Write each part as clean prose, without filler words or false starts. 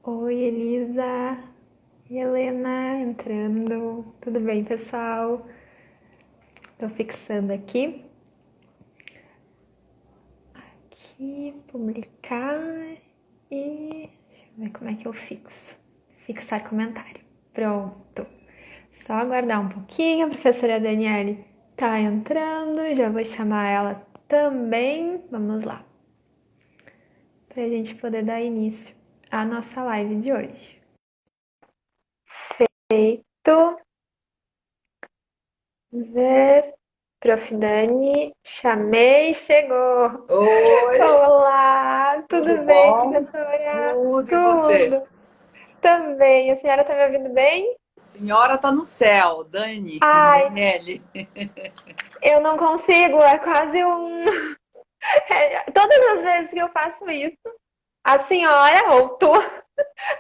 Oi, Elisa e Helena entrando. Tudo bem, pessoal? Estou fixando aqui, publicar e deixa eu ver como é que eu fixo. Fixar comentário. Pronto. Só aguardar um pouquinho. A professora Daniele tá entrando. Já vou chamar ela também. Vamos lá, para a gente poder dar início à nossa live de hoje. Feito. Ver. Prof. Dani, chamei, chegou. Oi, Olá, tudo tudo bem, bom? professora? Tudo e você? Tudo. Também. A senhora está me ouvindo bem? Senhora tá no céu, Dani, Ai, Daniele. eu não consigo, é quase um. Todas as vezes que eu faço isso, a senhora ou tu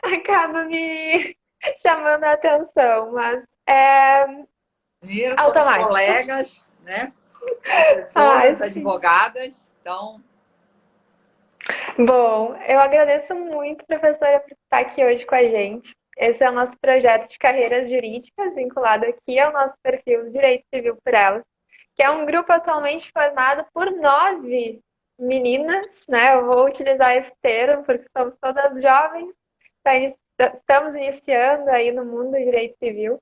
acaba me chamando a atenção, mas é Primeiro somos automático. colegas, né? Ai, Professoras, sim. advogadas, então, Bom, eu agradeço muito, professora, por estar aqui hoje com a gente. Esse é o nosso projeto de carreiras jurídicas, vinculado aqui ao nosso perfil Direito Civil por Elas, que é um grupo atualmente formado por 9 meninas, né? Eu vou utilizar esse termo porque somos todas jovens, estamos iniciando aí no mundo do direito civil,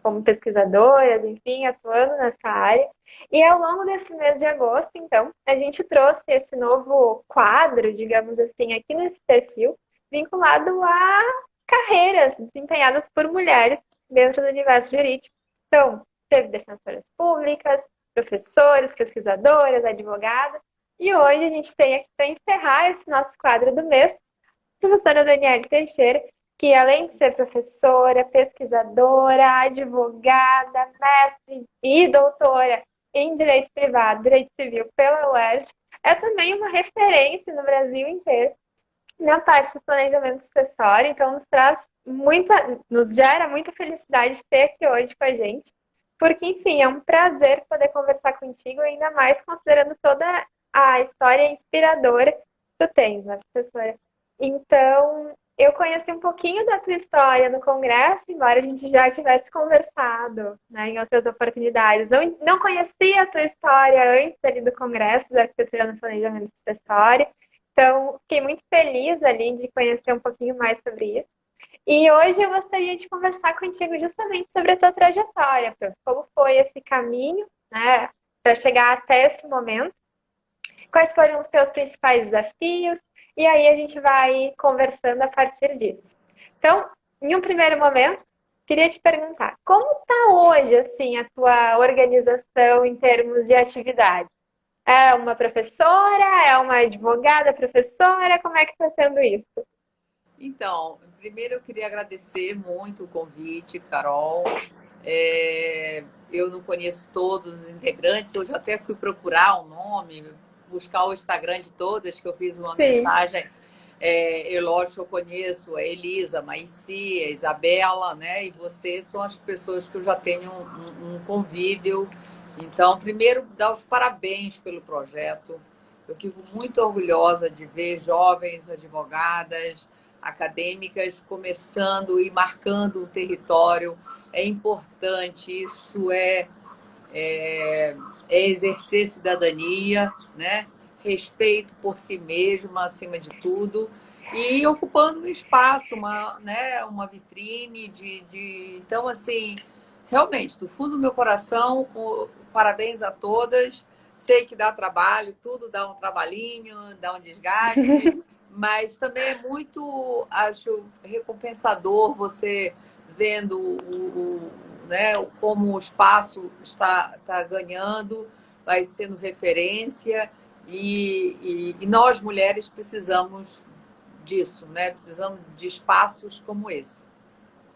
como pesquisadoras, enfim, atuando nessa área. E ao longo desse mês de agosto, então, a gente trouxe esse novo quadro, digamos assim, aqui nesse perfil, vinculado a carreiras desempenhadas por mulheres dentro do universo jurídico. Então, teve defensoras públicas, professores, pesquisadoras, advogadas, e hoje a gente tem aqui para encerrar esse nosso quadro do mês professora Daniele Teixeira, que além de ser professora, pesquisadora, advogada, mestre e doutora em Direito Privado, Direito Civil pela UERJ, é também uma referência no Brasil inteiro na parte do planejamento sucessório, então nos gera muita felicidade de ter aqui hoje com a gente, porque, enfim, é um prazer poder conversar contigo, ainda mais considerando toda a história inspiradora que tu tens, né, professora? Então, eu conheci um pouquinho da tua história no Congresso, embora a gente já tivesse conversado, né, em outras oportunidades. Não conhecia a tua história antes ali do Congresso da Arquitetura no Planejamento Sucessório, então, fiquei muito feliz ali de conhecer um pouquinho mais sobre isso. E hoje eu gostaria de conversar contigo justamente sobre a tua trajetória, Prof. Como foi esse caminho, né, para chegar até esse momento, quais foram os teus principais desafios, e aí a gente vai conversando a partir disso. Então, em um primeiro momento, queria te perguntar, como está hoje, assim, a tua organização em termos de atividade? É uma professora? É uma advogada professora? Como é que está sendo isso? então, primeiro eu queria agradecer muito o convite, Carol. Eu não conheço todos os integrantes, hoje eu até fui procurar o nome, buscar o Instagram de todas, que eu fiz uma Sim. mensagem. Eu, lógico, eu conheço a Elisa, a Maici, a Isabela, né? E vocês são as pessoas que eu já tenho um convívio. Então, primeiro, dar os parabéns pelo projeto. Eu fico muito orgulhosa de ver jovens advogadas, acadêmicas começando e marcando o território. É importante, isso é exercer cidadania, né? Respeito por si mesma, acima de tudo, e ocupando um espaço, uma vitrine Então, assim, realmente, do fundo do meu coração, parabéns a todas. Sei que dá trabalho, tudo dá um trabalhinho, dá um desgaste, mas também é muito, acho, recompensador você vendo né, como o espaço está ganhando, vai sendo referência, e nós, mulheres, precisamos disso, né? Precisamos de espaços como esse.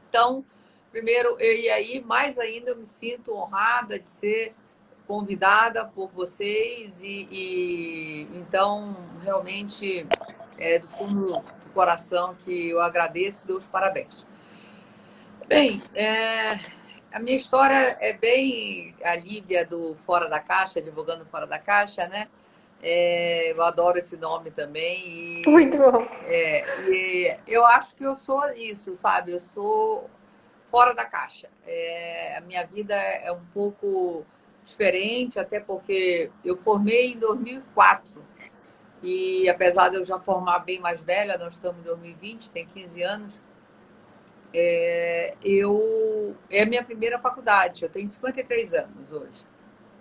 Então, primeiro, e aí, mais ainda, eu me sinto honrada de ser convidada por vocês, então, realmente, do fundo do coração que eu agradeço e dou os parabéns. Bem, a minha história é bem a Lívia do Fora da Caixa, advogando Fora da Caixa, né? Eu adoro esse nome também. Muito bom. E eu acho que eu sou isso, sabe? Eu sou fora da caixa. A minha vida é um pouco diferente, até porque eu formei em 2004. E apesar de eu já formar bem mais velha, nós estamos em 2020, tem 15 anos, é a minha primeira faculdade. Eu tenho 53 anos hoje.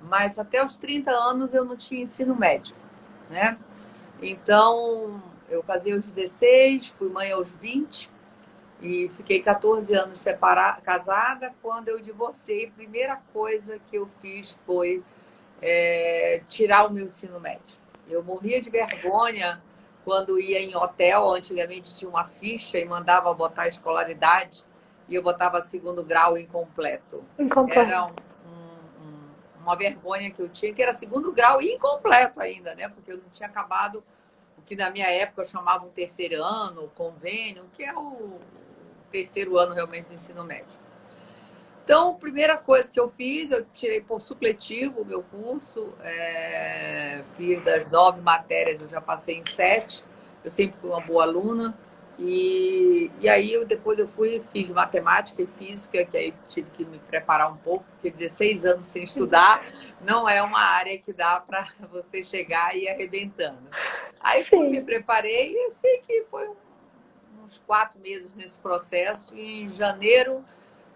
Mas até os 30 anos eu não tinha ensino médio, né? Então, eu casei aos 16, fui mãe aos 20 e fiquei 14 anos casada. Quando eu divorciei, a primeira coisa que eu fiz foi tirar o meu ensino médio. Eu morria de vergonha quando ia em hotel. Antigamente tinha uma ficha e mandava botar a escolaridade e eu botava segundo grau incompleto. Incompleto. Era uma vergonha que eu tinha, que era segundo grau incompleto ainda, né? Porque eu não tinha acabado o que na minha época eu chamava um terceiro ano, convênio, que é o terceiro ano realmente do ensino médio. Então, a primeira coisa que eu fiz, eu tirei por supletivo o meu curso, fiz das 9 matérias, eu já passei em 7, eu sempre fui uma boa aluna, e aí depois eu fiz matemática e física, que aí tive que me preparar um pouco, porque 16 anos sem estudar não é uma área que dá para você chegar e ir arrebentando. Aí me Sim. preparei e eu sei que foi uns 4 meses nesse processo, e em janeiro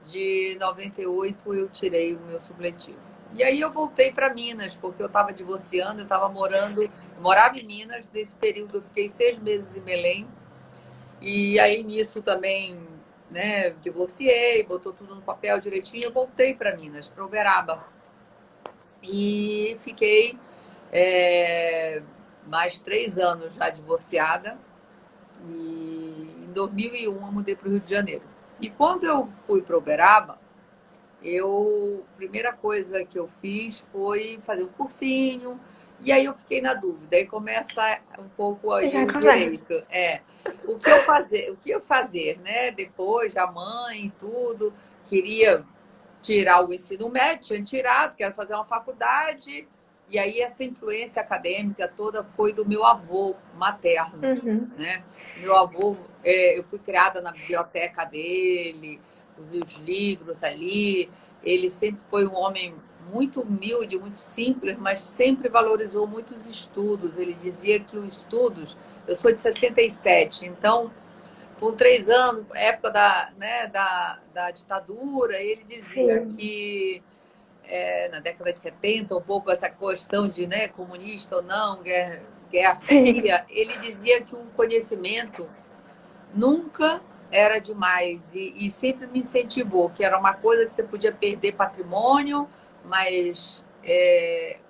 de 98 eu tirei o meu supletivo. E aí eu voltei para Minas, porque eu estava divorciando, eu morava em Minas, nesse período eu fiquei 6 meses em Belém, e aí nisso também, né, divorciei, botou tudo no papel direitinho, eu voltei para Minas, para Uberaba. E fiquei mais 3 anos já divorciada, e em 2001 eu mudei para o Rio de Janeiro. E quando eu fui para Uberaba, a primeira coisa que eu fiz foi fazer um cursinho, e aí eu fiquei na dúvida. Aí começa um pouco aí Já o começa. direito. O que eu fazer, né? Depois, a mãe e tudo, queria tirar o ensino médio, tinha tirado, quero fazer uma faculdade. E aí essa influência acadêmica toda foi do meu avô materno, Uhum. né? Meu avô, eu fui criada na biblioteca dele, os livros ali. Ele sempre foi um homem muito humilde, muito simples, mas sempre valorizou muito os estudos. Ele dizia que os estudos... Eu sou de 67, então, com 3 anos, época da ditadura, ele dizia Sim. que na década de 70, um pouco essa questão de, né, comunista ou não, guerra Sim. fria, ele dizia que o conhecimento nunca era demais e sempre me incentivou, que era uma coisa que você podia perder patrimônio, mas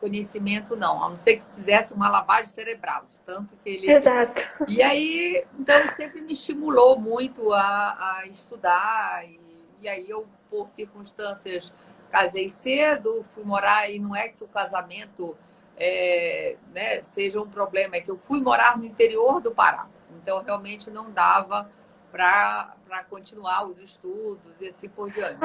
conhecimento não, a não ser que fizesse uma lavagem cerebral, tanto que ele... Exato. E aí, então, ele sempre me estimulou muito a estudar, e aí eu, por circunstâncias, casei cedo, fui morar, e não é que o casamento né, seja um problema, é que eu fui morar no interior do Pará. Então, realmente não dava para continuar os estudos e assim por diante.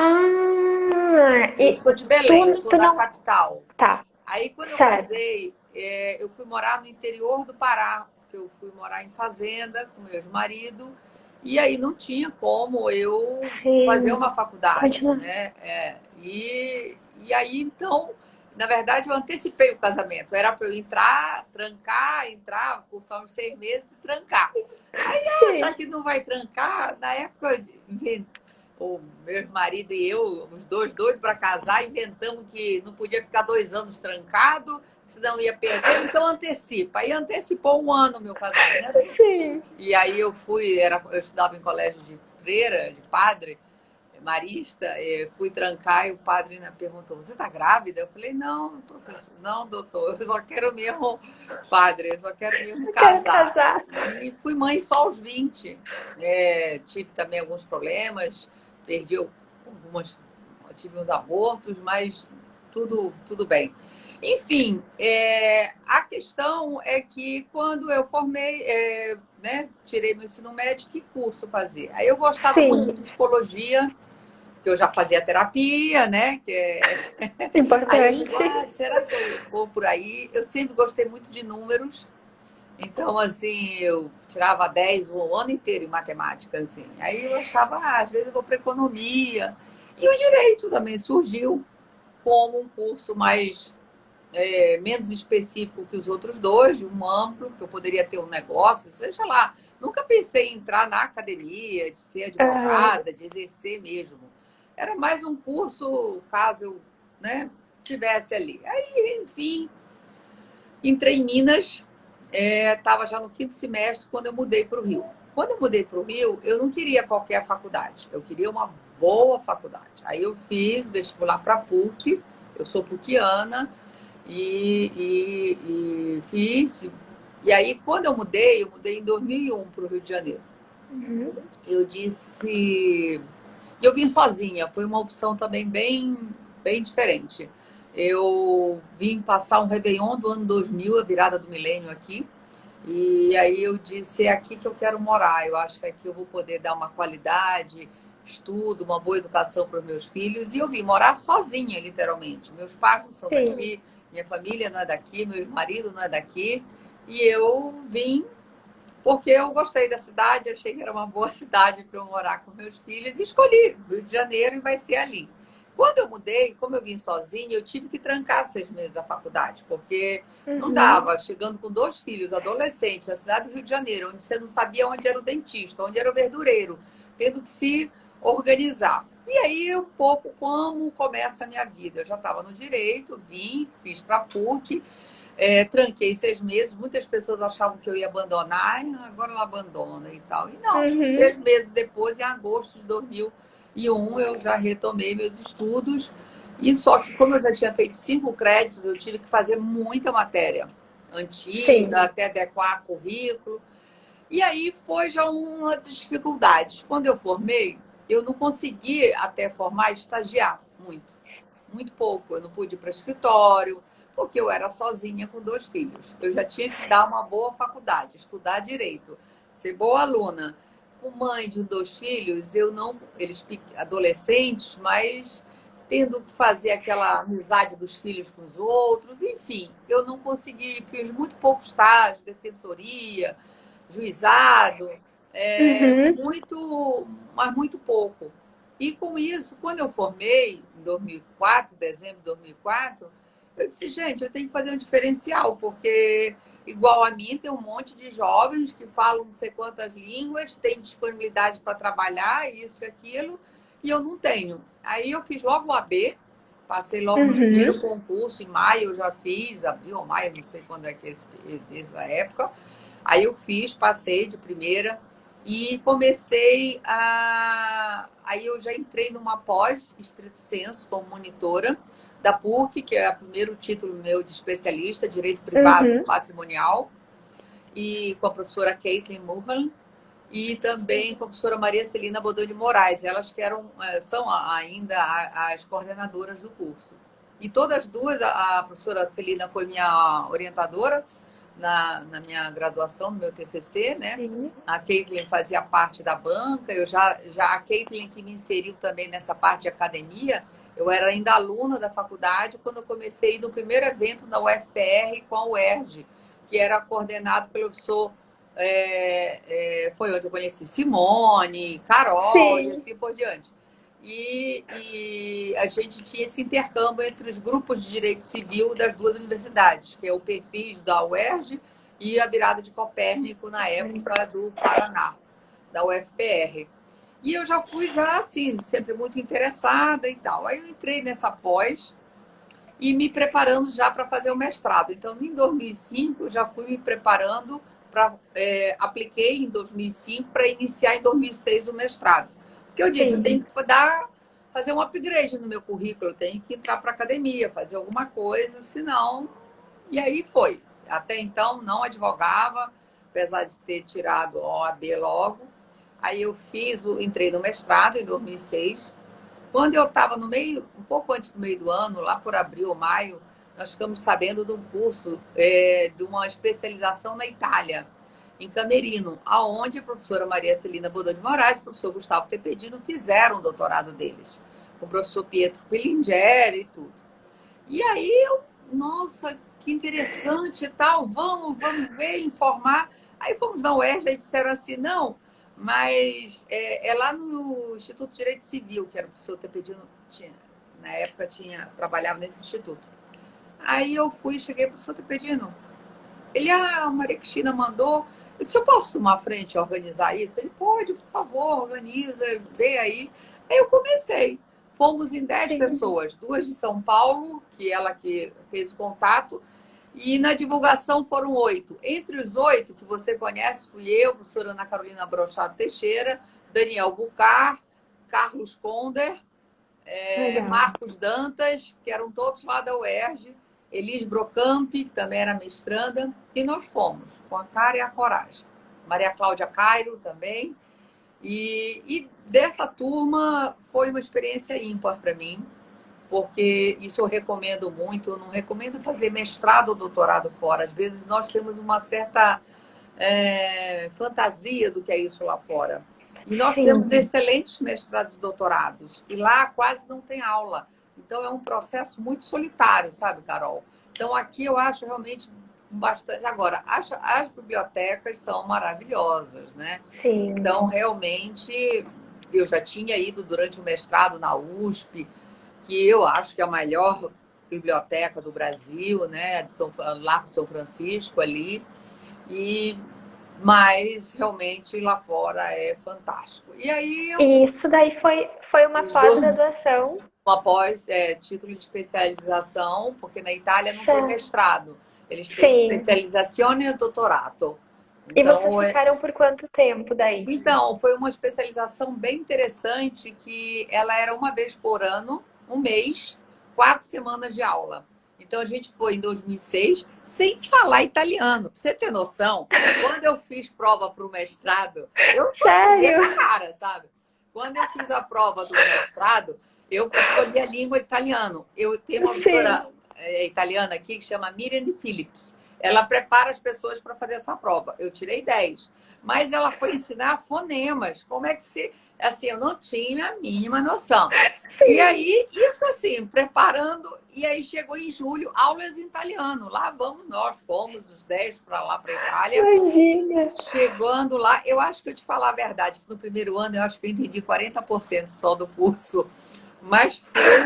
Eu E sou de Belém, eu sou tu da não. capital. Tá, Aí, quando eu certo. casei, eu fui morar no interior do Pará, porque eu fui morar em fazenda com meu ex-marido, e aí não tinha como eu fazer Sim. uma faculdade, Continua. né? E aí, então, na verdade, eu antecipei o casamento. Era para eu entrar, trancar, entrar, cursar uns 6 meses e trancar. Já Sim. que não vai trancar, na época, o meu marido e eu, os doidos para casar, inventamos que não podia ficar 2 anos trancado, senão ia perder, então antecipa. Aí antecipou 1 ano o meu casamento, Sim. e aí eu eu estudava em colégio de freira, de padre, marista, fui trancar e o padre perguntou, você está grávida? Eu falei, não, professor, não, doutor, eu só quero mesmo, padre, eu só quero mesmo Eu quero casar. casar. E fui mãe só aos 20. Tive também alguns problemas, perdi algumas, tive uns abortos, mas tudo bem. Enfim, a questão é que quando eu formei, né, tirei meu ensino médio, que curso fazer? Aí eu gostava muito de Sim. psicologia, que eu já fazia terapia, né? Que é... Aí eu digo, Importante. será que eu vou por aí? Eu sempre gostei muito de números. Então, assim, eu tirava 10 o ano inteiro em matemática, assim. Aí eu achava, às vezes eu vou para economia. E o direito também surgiu como um curso mais menos específico que os outros dois, de um amplo, que eu poderia ter um negócio, seja lá. Nunca pensei em entrar na academia, de ser Aham. advogada, de exercer mesmo. Era mais um curso, caso eu, né, tivesse ali. Aí, enfim, entrei em Minas, estava já no quinto semestre quando eu mudei para o Rio. Quando eu mudei para o Rio, eu não queria qualquer faculdade, eu queria uma boa faculdade. Aí eu fiz vestibular para a PUC, eu sou PUCiana, e fiz. E aí, quando eu mudei em 2001 para o Rio de Janeiro. Uhum. Eu disse. E eu vim sozinha, foi uma opção também bem diferente. Eu vim passar um Réveillon do ano 2000, a virada do milênio aqui. E aí eu disse: é aqui que eu quero morar. Eu acho que aqui eu vou poder dar uma qualidade, estudo, uma boa educação para os meus filhos. E eu vim morar sozinha, literalmente. Meus pais não são Sim. daqui, minha família não é daqui, meu marido não é daqui. E eu vim porque eu gostei da cidade, achei que era uma boa cidade para eu morar com meus filhos e escolhi Rio de Janeiro e vai ser ali. Quando eu mudei, como eu vim sozinha, eu tive que trancar 6 meses a faculdade, porque não Uhum. dava, chegando com 2 filhos, adolescentes, na cidade do Rio de Janeiro, onde você não sabia onde era o dentista, onde era o verdureiro, tendo que se organizar. E aí, um pouco como começa a minha vida. Eu já estava no direito, vim, fiz para a PUC, tranquei 6 meses. Muitas pessoas achavam que eu ia abandonar, agora ela abandona e tal. E não, Uhum. 6 meses depois, em agosto de 2001, eu já retomei meus estudos. E só que, como eu já tinha feito 5 créditos, eu tive que fazer muita matéria Sim. antiga, até adequar currículo. E aí foi já uma das dificuldades. Quando eu formei, eu não consegui, até formar, estagiar muito. Muito pouco. Eu não pude ir para escritório, porque eu era sozinha com 2 filhos. Eu já tinha que dar uma boa faculdade, estudar direito, ser boa aluna. Com mãe de 2 filhos, eu não, eles adolescentes, mas tendo que fazer aquela amizade dos filhos com os outros, enfim, eu não consegui, fiz muito pouco estágio, defensoria, juizado, Uhum. muito, mas muito pouco. E com isso, quando eu formei, em 2004, dezembro de 2004, eu disse, gente, eu tenho que fazer um diferencial, porque igual a mim, tem um monte de jovens que falam não sei quantas línguas, têm disponibilidade para trabalhar, isso e aquilo, e eu não tenho. Aí eu fiz logo o AB, passei logo no Uhum. primeiro concurso, em maio eu já fiz, abril ou maio, não sei quando é que é essa época. Aí eu fiz, passei de primeira e comecei a. Aí eu já entrei numa pós, estrito senso, como monitora da PUC, que é o primeiro título meu de especialista, Direito Privado Uhum. Patrimonial, e com a professora Caitlin Murran, e também com a professora Maria Celina Bodô de Moraes. Elas que são ainda as coordenadoras do curso. E todas duas, a professora Celina foi minha orientadora na minha graduação, no meu TCC, né? Sim. A Caitlin fazia parte da banca, eu já a Caitlin que me inseriu também nessa parte de academia, eu era ainda aluna da faculdade quando eu comecei no primeiro evento da UFPR com a UERJ, que era coordenado pelo professor foi onde eu conheci Simone, Carol e Sim. assim por diante. E a gente tinha esse intercâmbio entre os grupos de direito civil das duas universidades, que é o Perfis da UERJ e a Virada de Copérnico, na época do Paraná, da UFPR. E eu já fui já assim, sempre muito interessada e tal. Aí eu entrei nessa pós e me preparando já para fazer o mestrado. Então, em 2005, eu já fui me preparando para apliquei em 2005 para iniciar em 2006 o mestrado. Porque eu disse, eu Sim. tenho que fazer um upgrade no meu currículo, eu tenho que entrar para a academia, fazer alguma coisa, senão... E aí foi. Até então, não advogava, apesar de ter tirado a OAB logo. Aí eu entrei no mestrado em 2006. Quando eu estava no meio, um pouco antes do meio do ano, lá por abril ou maio, nós ficamos sabendo de um curso de uma especialização na Itália, em Camerino, aonde a professora Maria Celina Bodô de Moraes e o professor Gustavo Tepedino fizeram o doutorado deles. com o professor Pietro Pilingieri e tudo. E aí nossa, que interessante e tal, vamos ver, informar. Aí fomos na UERJ e disseram assim, não, mas é lá no Instituto de Direito Civil, que era o professor Tepedino, na época trabalhava nesse instituto. Aí eu cheguei para o professor Tepedino, ele, a Maria Cristina mandou, eu disse, eu posso tomar a frente e organizar isso? Ele, pode, por favor, organiza, vê aí. Aí eu comecei. Fomos em 10 Sim. pessoas, 2 de São Paulo, que ela que fez o contato, e na divulgação foram 8. Entre os 8, que você conhece, fui eu, a professora Ana Carolina Brochado Teixeira, Daniel Bucar, Carlos Conder, Marcos Dantas, que eram todos lá da UERJ, Elis Brocamp, que também era mestranda, e nós fomos, com a cara e a coragem. Maria Cláudia Cairo também. E dessa turma foi uma experiência ímpar para mim, porque isso eu recomendo muito. Eu não recomendo fazer mestrado ou doutorado fora. Às vezes nós temos uma certa fantasia do que é isso lá fora. E nós temos Sim. excelentes mestrados e doutorados. E lá quase não tem aula. Então é um processo muito solitário, sabe, Carol? Então aqui eu acho realmente bastante. Agora, as bibliotecas são maravilhosas, né? Sim. Então, realmente, eu já tinha ido durante o mestrado na USP, que eu acho que é a maior biblioteca do Brasil, né? Lá de São Francisco, ali. Mas realmente lá fora é fantástico. E aí eu E isso daí foi uma fiz dois, pós-graduação. após título de especialização, porque na Itália não tem Certo. mestrado. Eles têm Sim. especializazione e doutorato. E vocês Então, ficaram por quanto tempo daí? então, foi uma especialização bem interessante, que ela era uma vez por ano, um mês, 4 semanas de aula. Então, a gente foi em 2006, sem falar italiano. Pra você ter noção, quando eu fiz prova para o mestrado, eu sou Sério? da cara, sabe? Quando eu fiz a prova do mestrado, eu escolhi a língua italiano. Eu tenho uma Sim. professora italiana aqui que chama Miriam de Phillips. Ela prepara as pessoas para fazer essa prova. Eu tirei 10. Mas ela foi ensinar fonemas. Como é que se... Assim, eu não tinha a mínima noção. E aí, isso assim, preparando, e aí chegou em julho, aulas em italiano. Lá vamos nós, fomos os 10 para lá, para a Itália. Imagina. Chegando lá, eu acho que eu te falar a verdade, que no primeiro ano eu acho que eu entendi 40% só do curso. Mas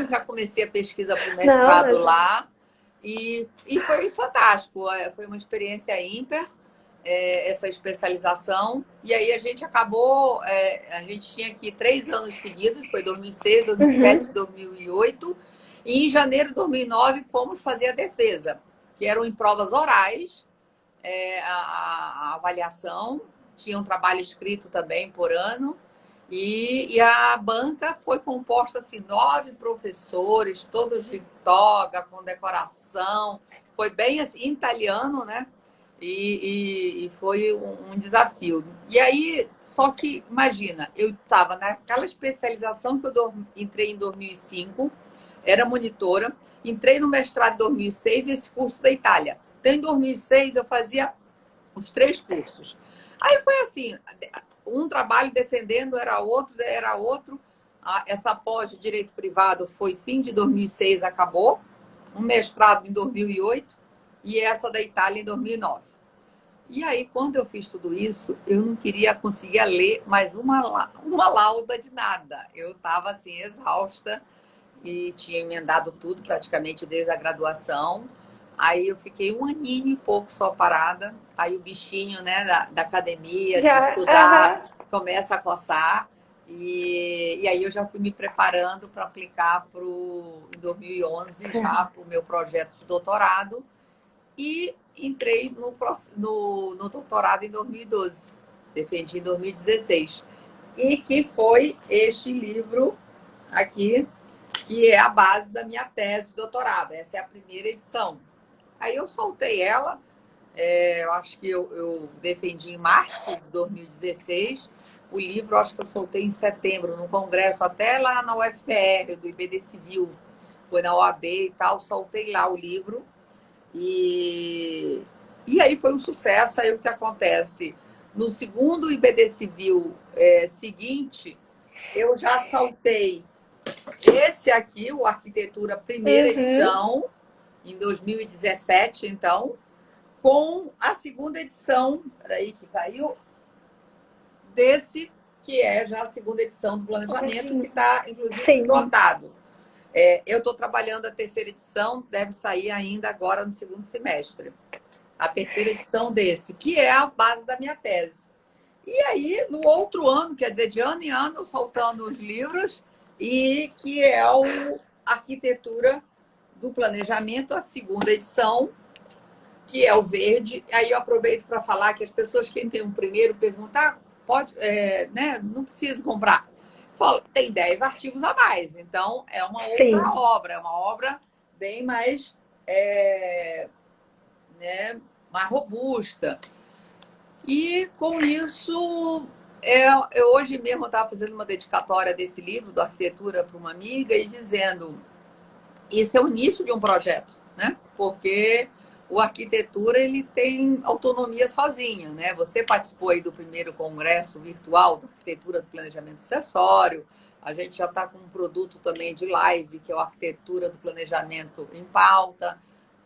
já comecei a pesquisa para o Não, mestrado mas lá, e foi fantástico. Foi uma experiência ímpar, essa especialização. E aí a gente acabou, a gente tinha aqui 3 anos seguidos, foi 2006, 2007, 2008. E em janeiro de 2009 fomos fazer a defesa, que eram em provas orais, a avaliação, tinha um trabalho escrito também por ano. E a banca foi composta assim, 9 professores, todos de toga, com decoração. Foi bem assim, em italiano, né? E foi um desafio. E aí, só que, imagina, eu estava naquela especialização que eu entrei em 2005, era monitora, entrei no mestrado em 2006, esse curso da Itália. Então, em 2006, eu fazia os 3 cursos. Aí foi assim, um trabalho defendendo era outro. Essa pós de direito privado foi fim de 2006, acabou. Um mestrado em 2008 e essa da Itália em 2009. E aí, quando eu fiz tudo isso, eu não queria conseguir ler mais uma lauda de nada. Eu estava assim, exausta e tinha emendado tudo praticamente desde a graduação. Aí eu fiquei um aninho e pouco só parada. Aí o bichinho, né, da academia, de já. Aham. estudar, começa a coçar. E aí eu já fui me preparando para aplicar em 2011 já para o meu projeto de doutorado. E entrei no doutorado em 2012. Defendi em 2016. E que foi este livro aqui, que é a base da minha tese de doutorado. Essa é a primeira edição. Aí eu soltei ela, eu acho que eu defendi em março de 2016. O livro, acho que eu soltei em setembro, no congresso, até lá na UFPR, do IBD Civil. Foi na OAB e tal, soltei lá o livro. E aí foi um sucesso. Aí o que acontece? No segundo IBD Civil seguinte, eu já saltei Esse aqui, o Arquitetura primeira Uhum. edição, em 2017, então, com a segunda edição, peraí que caiu, desse que é já a segunda edição do planejamento, que está, inclusive, Sim, plotado. Eu estou trabalhando a terceira edição, deve sair ainda agora no segundo semestre. A terceira edição desse, que é a base da minha tese. E aí, no outro ano, quer dizer, de ano em ano, soltando os livros, e que é o Arquitetura do Planejamento, a segunda edição, que é o verde. Aí eu aproveito para falar que as pessoas que têm um primeiro perguntam, pode, né, não precisa comprar. Falo, tem 10 artigos a mais, então é uma outra sim, obra, é uma obra bem mais, né, mais robusta. E com isso, eu hoje mesmo estava fazendo uma dedicatória desse livro, do Arquitetura, para uma amiga, e dizendo, esse é o início de um projeto, né? Porque o Arquitetura ele tem autonomia sozinho, né? Você participou aí do primeiro congresso virtual da Arquitetura do Planejamento Sucessório, a gente já está com um produto também de live, que é o Arquitetura do Planejamento em Pauta,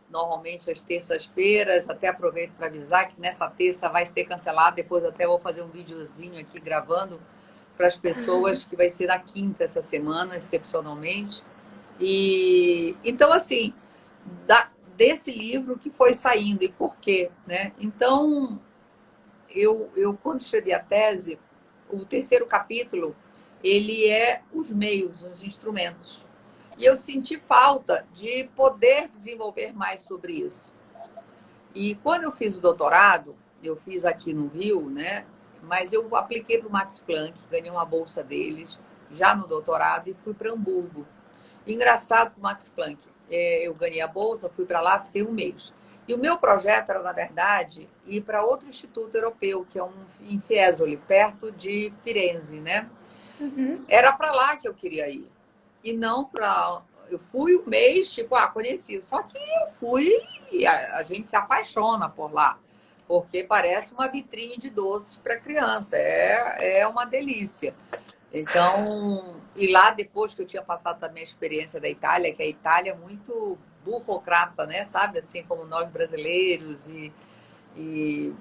normalmente às terças-feiras. Até aproveito para avisar que nessa terça vai ser cancelado. Depois até vou fazer um videozinho aqui gravando para as pessoas, que vai ser na quinta essa semana, excepcionalmente. E então, assim, desse livro que foi saindo e por quê, né? Então, eu quando escrevi a tese, o terceiro capítulo, ele é os meios, os instrumentos. E eu senti falta de poder desenvolver mais sobre isso. E quando eu fiz o doutorado, eu fiz aqui no Rio, né? Mas eu apliquei para o Max Planck, ganhei uma bolsa deles já no doutorado e fui para Hamburgo. Engraçado, o Max Planck, eu ganhei a bolsa, fui para lá, fiquei um mês. E o meu projeto era, na verdade, ir para outro instituto europeu, que é em Fiesole, perto de Firenze, né? uhum, Era para lá que eu queria ir. E não para. Eu fui um mês, tipo, conheci. Só que eu fui e a gente se apaixona por lá. Porque parece uma vitrine de doces para criança. É uma delícia. Então, e lá depois que eu tinha passado também a experiência da Itália, que a Itália é muito burocrata, né? Sabe? Assim como nós brasileiros, e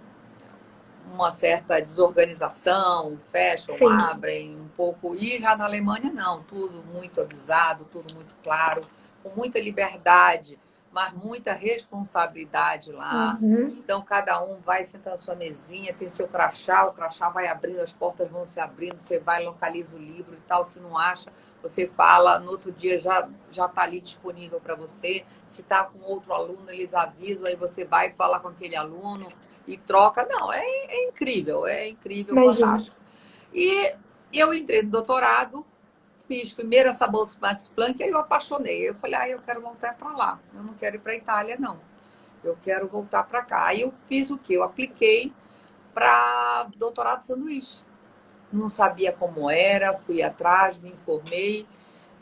uma certa desorganização, fecham, sim. abrem um pouco. E já na Alemanha, não, tudo muito avisado, tudo muito claro, com muita liberdade, mas muita responsabilidade lá. Uhum. Então, cada um vai sentar na sua mesinha, tem seu crachá, o crachá vai abrindo, as portas vão se abrindo, você vai, localiza o livro e tal. Se não acha, você fala, no outro dia já está ali disponível para você. Se está com outro aluno, eles avisam, aí você vai falar com aquele aluno e troca. Não, é incrível, Imagino. fantástico. E eu entrei no doutorado, fiz primeiro essa bolsa Max Planck, aí eu apaixonei. Eu falei, eu quero voltar para lá, eu não quero ir para a Itália, não. Eu quero voltar para cá. Aí eu fiz o quê? Eu apliquei para doutorado de sanduíche. Não sabia como era, fui atrás, me informei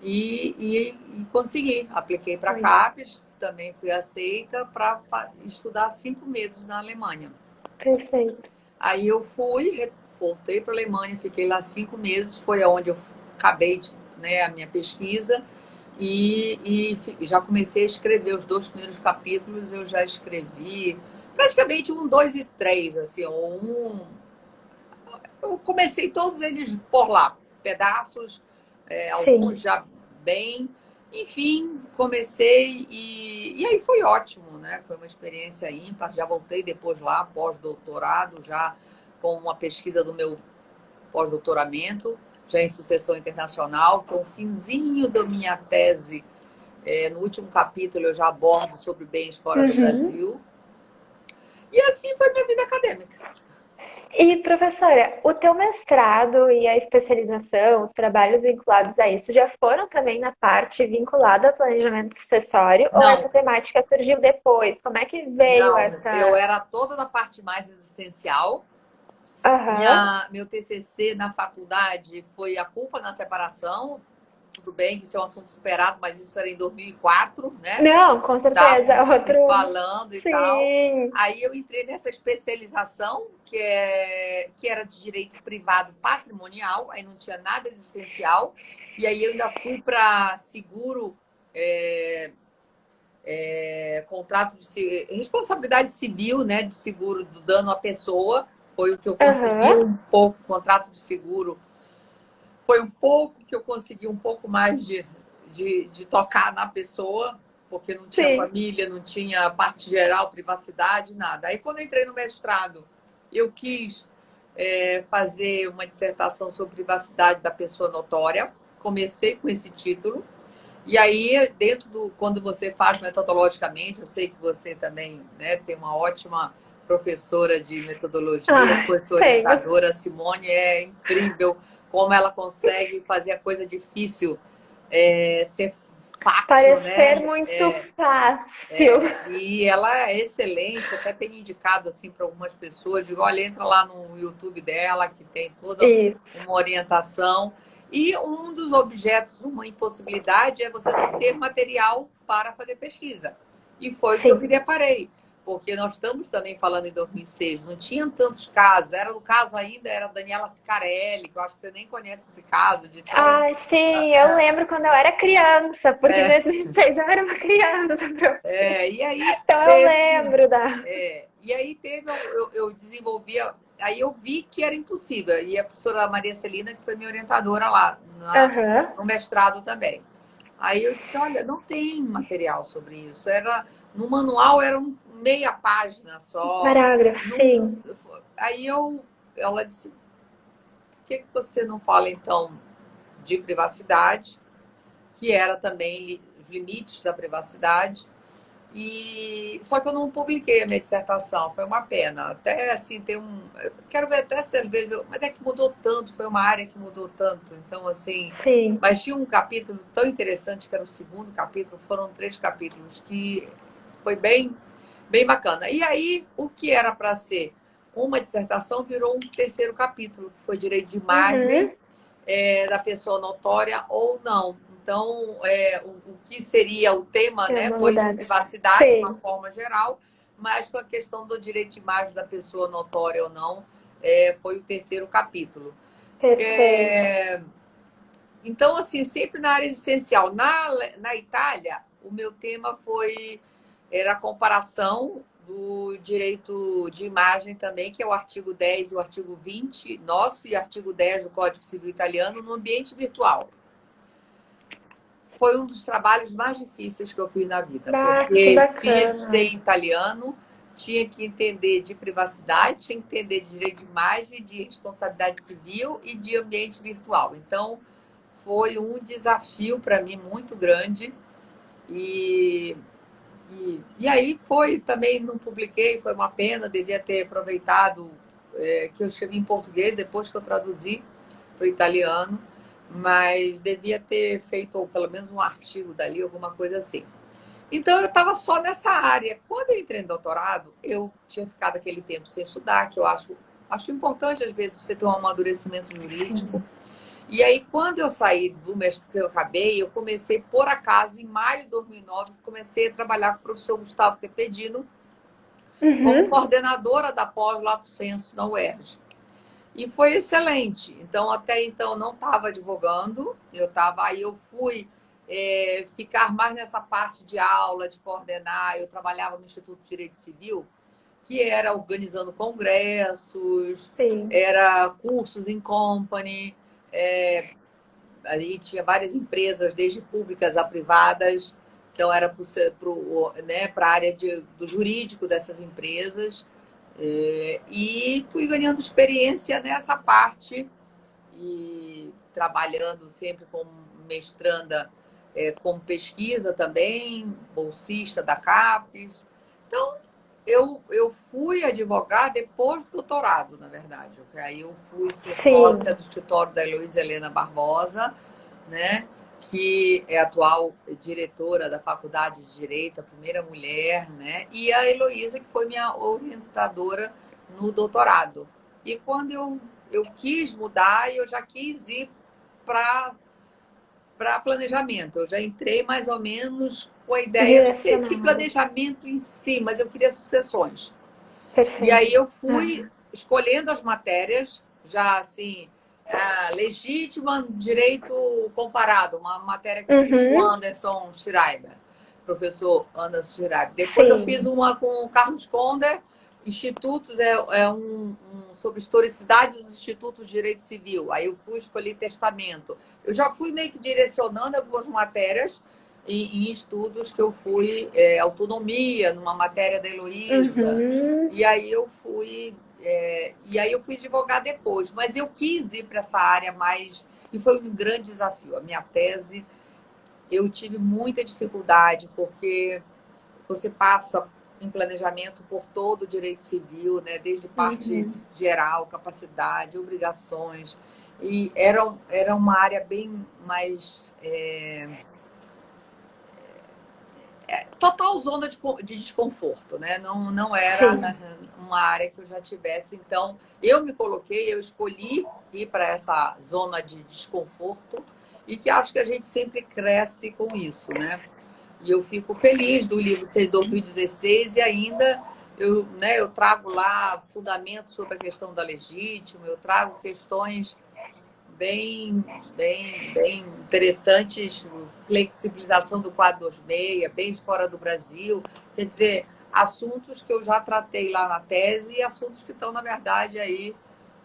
e consegui. Apliquei para a Oi. CAPES, também fui aceita para estudar 5 meses na Alemanha. Perfeito. Aí eu fui, voltei para a Alemanha, fiquei lá 5 meses, foi onde eu acabei, né, a minha pesquisa e já comecei a escrever os 2 primeiros capítulos. Eu já escrevi praticamente 1, 2 e 3, assim, eu comecei todos eles por lá, pedaços, alguns Sim, já bem, enfim, comecei e aí foi ótimo, né? Foi uma experiência ímpar. Já voltei depois lá, pós-doutorado, já com uma pesquisa do meu pós-doutoramento, já em sucessão internacional, que é o finzinho da minha tese. No último capítulo eu já abordo sobre bens fora do uhum. Brasil. E assim foi minha vida acadêmica. E, professora, o teu mestrado e a especialização, os trabalhos vinculados a isso, já foram também na parte vinculada ao planejamento sucessório ou essa Não, temática surgiu depois? Como é que veio não, eu essa... era toda da parte mais existencial. Aham, Meu TCC na faculdade foi A Culpa na Separação. tudo bem, que isso é um assunto superado, mas isso era em 2004, né? Não, com certeza. Estavam se Outro. falando e tal. Sim. Aí eu entrei nessa especialização, que era de direito privado patrimonial, aí não tinha nada existencial. E aí eu ainda fui para seguro, contrato de responsabilidade civil, né, de seguro do dano à pessoa. Foi o que eu consegui Aham. um pouco, contrato de seguro. Foi um pouco que eu consegui um pouco mais de tocar na pessoa, porque não tinha Sim. família, não tinha parte geral, privacidade, nada. Aí, quando eu entrei no mestrado, eu quis fazer uma dissertação sobre privacidade da pessoa notória. Comecei com esse título. E aí, quando você faz metodologicamente, eu sei que você também, né, tem uma ótima professora de metodologia, Ah, foi sua tenho. orientadora, Simone, é incrível como ela consegue fazer a coisa difícil ser fácil, Parecer né? muito fácil. E ela é excelente, até tenho indicado assim para algumas pessoas, digo, olha, entra lá no YouTube dela, que tem toda Isso. uma orientação. E um dos objetos, uma impossibilidade, é você não ter material para fazer pesquisa. E foi o que eu me Sim. deparei, porque nós estamos também falando em 2006, não tinha tantos casos, era no caso ainda, era Daniela Sicarelli, que eu acho que você nem conhece esse caso, de tão... Ai, sim, eu lembro quando eu era criança, porque em É, 2006 eu era uma criança. e aí Então eu teve... lembro da. E aí eu desenvolvia, aí eu vi que era impossível. E a professora Maria Celina, que foi minha orientadora lá Aham. no mestrado também. Aí eu disse, olha, não tem material sobre isso. No manual era meia página só. Parágrafo, Não, sim. aí ela disse, por que você não fala então de privacidade, que era também os limites da privacidade? Só que eu não publiquei a minha dissertação, foi uma pena. Até assim, eu quero ver até se às vezes. Mas é que mudou tanto, foi uma área que mudou tanto. Então, assim. Sim. Mas tinha um capítulo tão interessante, que era o segundo capítulo, foram 3 capítulos, que foi bem, bem bacana. E aí, o que era para ser uma dissertação virou um terceiro capítulo, que foi direito de imagem Uhum. da pessoa notória ou não. Então, o que seria o tema, É né, uma foi mudada. privacidade, de uma Sim. forma geral, mas com a questão do direito de imagem da pessoa notória ou não, foi o terceiro capítulo. Perfeito. É, então, assim, sempre na área existencial. Na Itália, o meu tema era a comparação do direito de imagem também, que é o artigo 10 e o artigo 20 nosso, e artigo 10 do Código Civil Italiano, no ambiente virtual. Foi um dos trabalhos mais difíceis que eu fiz na vida, Ah, que porque tinha de ser bacana. em italiano, tinha que entender de privacidade, tinha que entender de direito de imagem, de responsabilidade civil e de ambiente virtual. Então, foi um desafio para mim muito grande. E, e aí também não publiquei, foi uma pena, devia ter aproveitado que eu escrevi em português depois que eu traduzi para o italiano, mas devia ter feito ou pelo menos um artigo dali, alguma coisa assim. Então eu estava só nessa área. Quando eu entrei no doutorado, eu tinha ficado aquele tempo sem estudar, que eu acho importante às vezes você ter um amadurecimento jurídico. Sim. E aí, quando eu saí do mestrado que eu acabei, eu comecei, por acaso, em maio de 2009, comecei a trabalhar com o professor Gustavo Tepedino como Uhum. coordenadora da pós-Lato Sensu na UERJ. E foi excelente. Então, até então, não estava advogando, aí eu fui ficar mais nessa parte de aula, de coordenar. Eu trabalhava no Instituto de Direito Civil, que era organizando congressos, Sim. era cursos em company, ali tinha várias empresas, desde públicas a privadas, então era para a área do jurídico dessas empresas. E fui ganhando experiência nessa parte e trabalhando sempre como mestranda, com pesquisa também, bolsista da CAPES. Então, eu fui advogar depois do doutorado, na verdade. Aí eu fui ser sócia Sim. do escritório da Heloísa Helena Barbosa, né? Que é a atual diretora da Faculdade de Direito, a primeira mulher, né? E a Heloísa, que foi minha orientadora no doutorado. E quando eu quis mudar, eu já quis ir para para planejamento. Eu já entrei mais ou menos com a ideia, não sei se Direcionada. planejamento em si, mas eu queria sucessões. E Perfeito. aí eu fui escolhendo as matérias, já assim, legítima, direito comparado, uma matéria que eu fiz com o Uhum. Anderson Schreiber, professor Anderson Schreiber. Depois eu fiz Sim. uma com o Carlos Conder, Institutos, sobre historicidade dos institutos de direito civil. Aí eu fui escolher testamento. Eu já fui meio que direcionando algumas matérias em estudos que eu fui, autonomia, numa matéria da Heloísa. Uhum. E aí eu fui advogar depois, mas eu quis ir para essa área mais, e foi um grande desafio. A minha tese, eu tive muita dificuldade, porque você passa em planejamento por todo o direito civil, né? Desde parte Uhum. geral, capacidade, obrigações, e era uma área bem mais total zona de desconforto, né? Não era Sim. uma área que eu já tivesse. Então, eu escolhi ir para essa zona de desconforto e que acho que a gente sempre cresce com isso, né? E eu fico feliz do livro ser de 2016 e ainda eu trago lá fundamentos sobre a questão da legítima, eu trago questões bem, bem interessantes, flexibilização do quadro 26, bem de fora do Brasil. Quer dizer, assuntos que eu já tratei lá na tese e assuntos que estão, na verdade, aí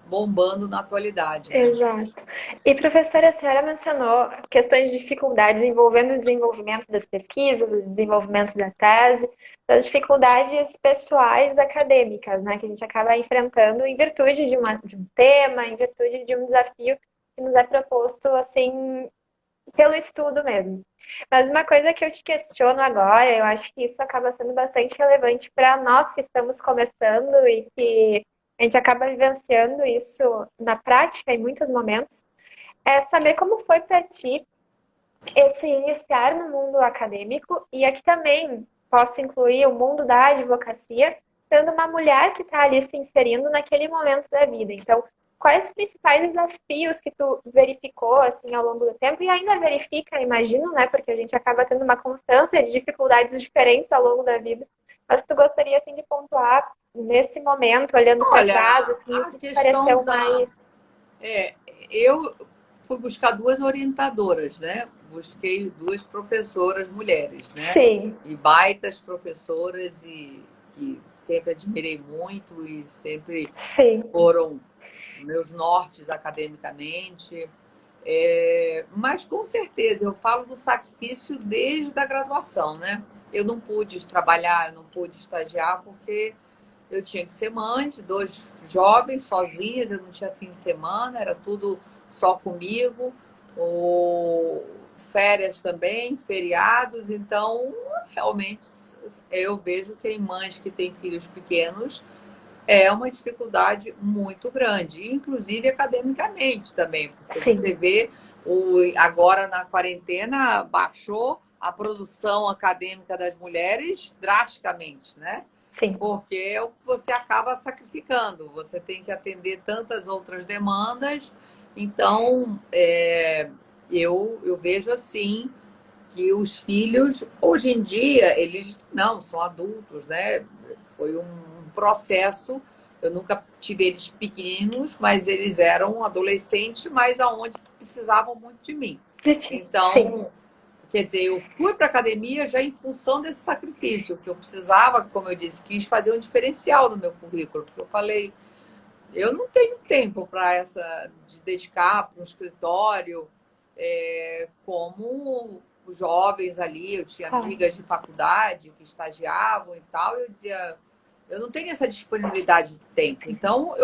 bombando na atualidade, né? Exato. E, professora, a senhora mencionou questões de dificuldades envolvendo o desenvolvimento das pesquisas, o desenvolvimento da tese, das dificuldades pessoais acadêmicas, né, que a gente acaba enfrentando em virtude de um tema, em virtude de um desafio que nos é proposto, assim, pelo estudo mesmo. Mas uma coisa que eu te questiono agora, eu acho que isso acaba sendo bastante relevante para nós que estamos começando e que a gente acaba vivenciando isso na prática em muitos momentos, é saber como foi para ti esse iniciar no mundo acadêmico e aqui também posso incluir o mundo da advocacia, sendo uma mulher que está ali se inserindo naquele momento da vida. Então, quais os principais desafios que tu verificou assim ao longo do tempo e ainda verifica, imagino, né? Porque a gente acaba tendo uma constância de dificuldades diferentes ao longo da vida. Mas tu gostaria assim de pontuar nesse momento, olhando para Olha, trás, assim, o a que te questão pareceu da. mais. Eu fui buscar duas orientadoras, né? Busquei duas professoras mulheres, né? Sim, E baitas professoras e sempre admirei muito e sempre sim, foram meus nortes academicamente. Mas com certeza eu falo do sacrifício desde a graduação, né? Eu não pude trabalhar, eu não pude estagiar porque eu tinha que ser mãe de dois jovens sozinhas, eu não tinha fim de semana, era tudo só comigo, férias também, feriados, então realmente eu vejo que em mães que têm filhos pequenos é uma dificuldade muito grande, inclusive academicamente também, porque você sim, vê agora na quarentena baixou a produção acadêmica das mulheres drasticamente, né? sim. Porque você acaba sacrificando, você tem que atender tantas outras demandas, então eu vejo assim que os filhos, hoje em dia, eles não são adultos, né? Foi um processo. Eu nunca tive eles pequeninos, mas eles eram adolescentes, mas aonde precisavam muito de mim. De ti. Sim. Então, quer dizer, eu fui para a academia já em função desse sacrifício, que eu precisava, como eu disse, quis fazer um diferencial no meu currículo, porque eu falei, eu não tenho tempo para de dedicar para um escritório, como os jovens ali, eu tinha Claro. amigas de faculdade que estagiavam e tal, e eu dizia, eu não tenho essa disponibilidade de tempo. Então,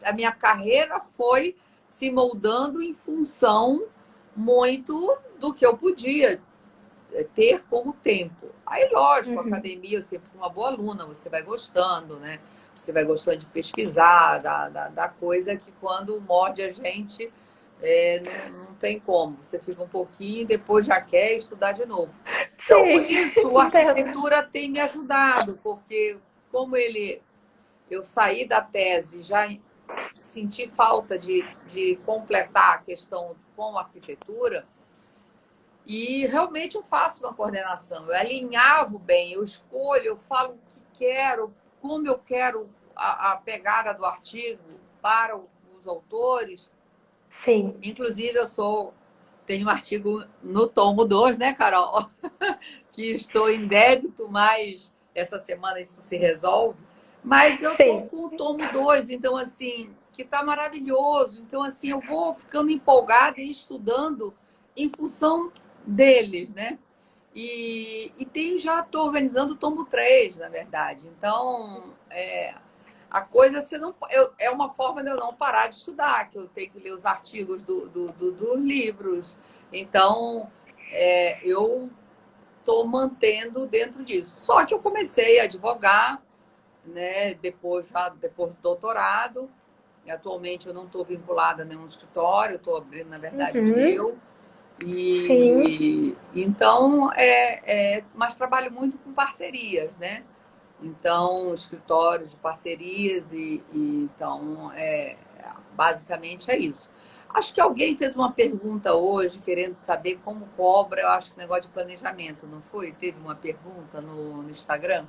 a minha carreira foi se moldando em função muito do que eu podia ter como tempo. Aí, lógico, a Uhum. academia, eu sempre fui uma boa aluna, você vai gostando, né? Você vai gostando de pesquisar, da coisa que quando morde a gente, não tem como. Você fica um pouquinho e depois já quer estudar de novo. Então, Sim, foi isso. A entendo. arquitetura tem me ajudado, porque como eu saí da tese, já senti falta de completar a questão com a arquitetura, E realmente eu faço uma coordenação, eu alinhavo bem, eu escolho, eu falo o que quero, como eu quero a pegada do artigo para os autores. Sim, Inclusive, tenho um artigo no tomo 2, né, Carol? Que estou em débito, mas essa semana isso se resolve. Mas eu estou sim, com o tomo 2, então, assim, que está maravilhoso. Então, assim, eu vou ficando empolgada e estudando em função deles, né? Já estou organizando o tomo 3, na verdade. Então, a coisa você não, é uma forma de eu não parar de estudar, que eu tenho que ler os artigos dos livros. Então, eu estou mantendo dentro disso. Só que eu comecei a advogar, né, depois do doutorado. E atualmente eu não estou vinculada a nenhum escritório, estou abrindo, na verdade, o uhum, meu. sim. E então, mas trabalho muito com parcerias, né? Então, escritórios de parcerias então, basicamente é isso. Acho que alguém fez uma pergunta hoje, querendo saber como cobra, eu acho que negócio de planejamento, não foi? Teve uma pergunta no Instagram?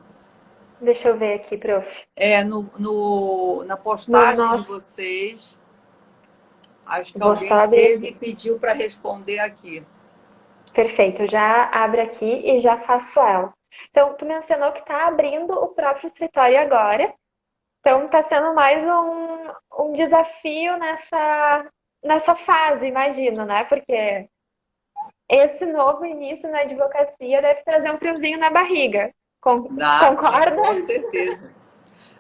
Deixa eu ver aqui, prof. Na No postagem de nosso. vocês, acho que Vou só alguém abrir teve e aqui. pediu para responder aqui. Perfeito, já abro aqui e já faço ela. Então, tu mencionou que está abrindo o próprio escritório agora. Então, está sendo mais um desafio nessa fase, imagino, né? Porque esse novo início na advocacia deve trazer um friozinho na barriga. Ah, sim, Concorda? com certeza.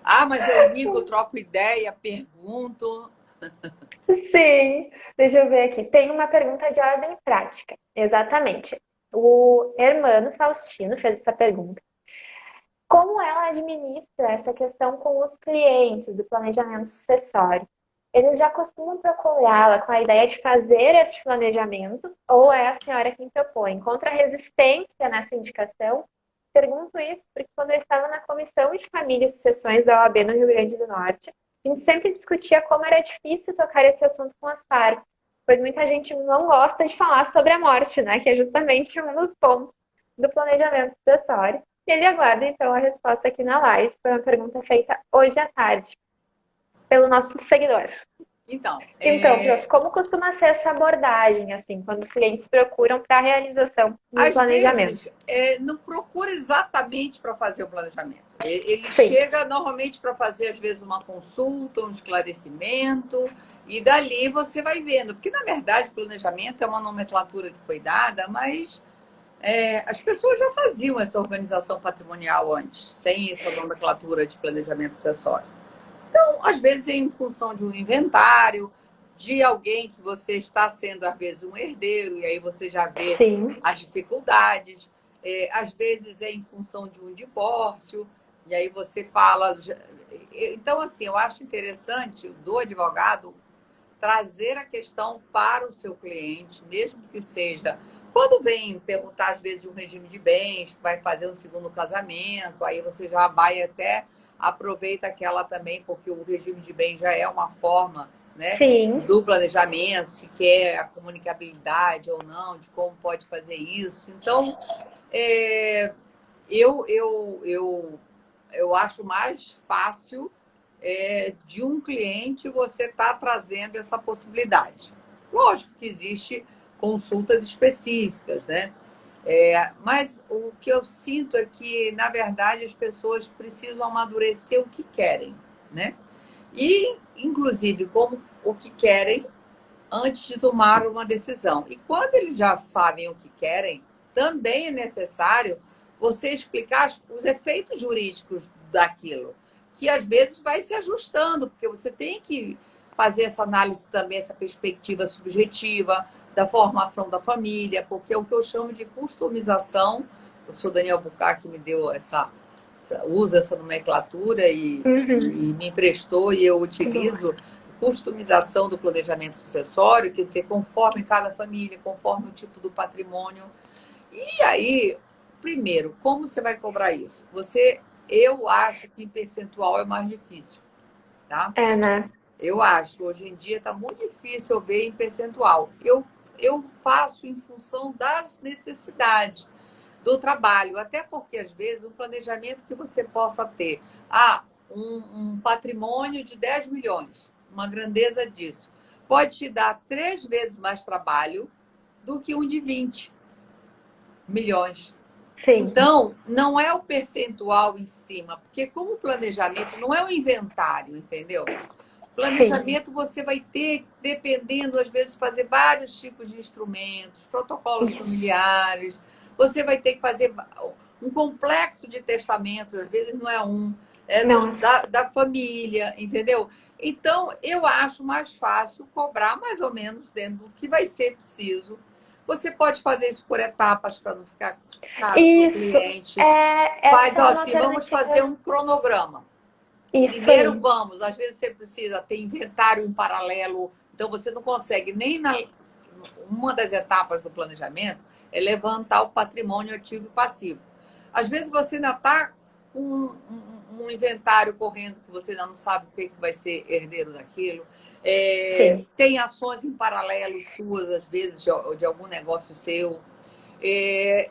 Ah, mas eu ligo, troco ideia, pergunto. Sim. Deixa eu ver aqui. Tem uma pergunta de ordem prática. Exatamente. O Hermano Faustino fez essa pergunta. Como ela administra essa questão com os clientes do planejamento sucessório? Eles já costumam procurá-la com a ideia de fazer esse planejamento ou é a senhora quem propõe? Encontra resistência nessa indicação? Pergunto isso porque quando eu estava na Comissão de Família e Sucessões da OAB no Rio Grande do Norte, a gente sempre discutia como era difícil tocar esse assunto com as partes, pois muita gente não gosta de falar sobre a morte, né? Que é justamente um dos pontos do planejamento sucessório. Ele aguarda, então, a resposta aqui na live. Foi uma pergunta feita hoje à tarde pelo nosso seguidor. Então, Então, prof, como costuma ser essa abordagem, assim, quando os clientes procuram para a realização de um às planejamento? vezes, não procura exatamente para fazer o planejamento. Ele Sim, chega normalmente para fazer, às vezes, uma consulta, um esclarecimento, e dali você vai vendo. Porque, na verdade, planejamento é uma nomenclatura que foi dada, mas as pessoas já faziam essa organização patrimonial antes, sem essa nomenclatura de planejamento sucessório. Então, às vezes, é em função de um inventário, de alguém que você está sendo, às vezes, um herdeiro, e aí você já vê sim, as dificuldades. Às vezes, é em função de um divórcio, e aí você fala. Então, assim, eu acho interessante do advogado trazer a questão para o seu cliente, mesmo que seja. Quando vem perguntar, às vezes, de um regime de bens, que vai fazer um segundo casamento, aí você já vai até aproveita aquela também, porque o regime de bens já é uma forma, né, sim. do planejamento, se quer a comunicabilidade ou não, de como pode fazer isso. Então, é, eu, eu, eu, eu acho mais fácil de um cliente você estar trazendo essa possibilidade. Lógico que existe consultas específicas, né? Mas o que eu sinto é que, na verdade, as pessoas precisam amadurecer o que querem, né? E, inclusive, como o que querem antes de tomar uma decisão. E quando eles já sabem o que querem, também é necessário você explicar os efeitos jurídicos daquilo, que às vezes vai se ajustando, porque você tem que fazer essa análise também, essa perspectiva subjetiva da formação da família, porque é o que eu chamo de customização. O senhor Daniel Bucaque me deu usa essa nomenclatura e Uhum. me emprestou e eu Que bom. utilizo customização do planejamento sucessório, quer dizer, conforme cada família, conforme o tipo do patrimônio. E aí, primeiro, como você vai cobrar isso? Eu acho que em percentual é mais difícil, tá? É, né? Eu acho, hoje em dia está muito difícil eu ver em percentual. eu faço em função das necessidades do trabalho, até porque, às vezes, um planejamento que você possa ter, um patrimônio de 10 milhões, uma grandeza disso, pode te dar 3 vezes mais trabalho do que um de 20 milhões. Sim, Então, não é o percentual em cima, porque como planejamento não é um inventário, entendeu? sim, Planejamento você vai ter, dependendo, às vezes, fazer vários tipos de instrumentos, protocolos isso. familiares. Você vai ter que fazer um complexo de testamentos, às vezes não é um, é Não, da família, entendeu? Então, eu acho mais fácil cobrar mais ou menos dentro do que vai ser preciso. Você pode fazer isso por etapas para não ficar caro para o isso. cliente. Faz Essa é uma assim, vamos fazer alternativa. um cronograma. Isso Primeiro aí. vamos, às vezes você precisa ter inventário em paralelo, então você não consegue nem uma das etapas do planejamento é levantar o patrimônio ativo e passivo. Às vezes você ainda está com um inventário correndo que você ainda não sabe o que vai ser herdeiro daquilo. Sim. Tem ações em paralelo suas, às vezes, de algum negócio seu.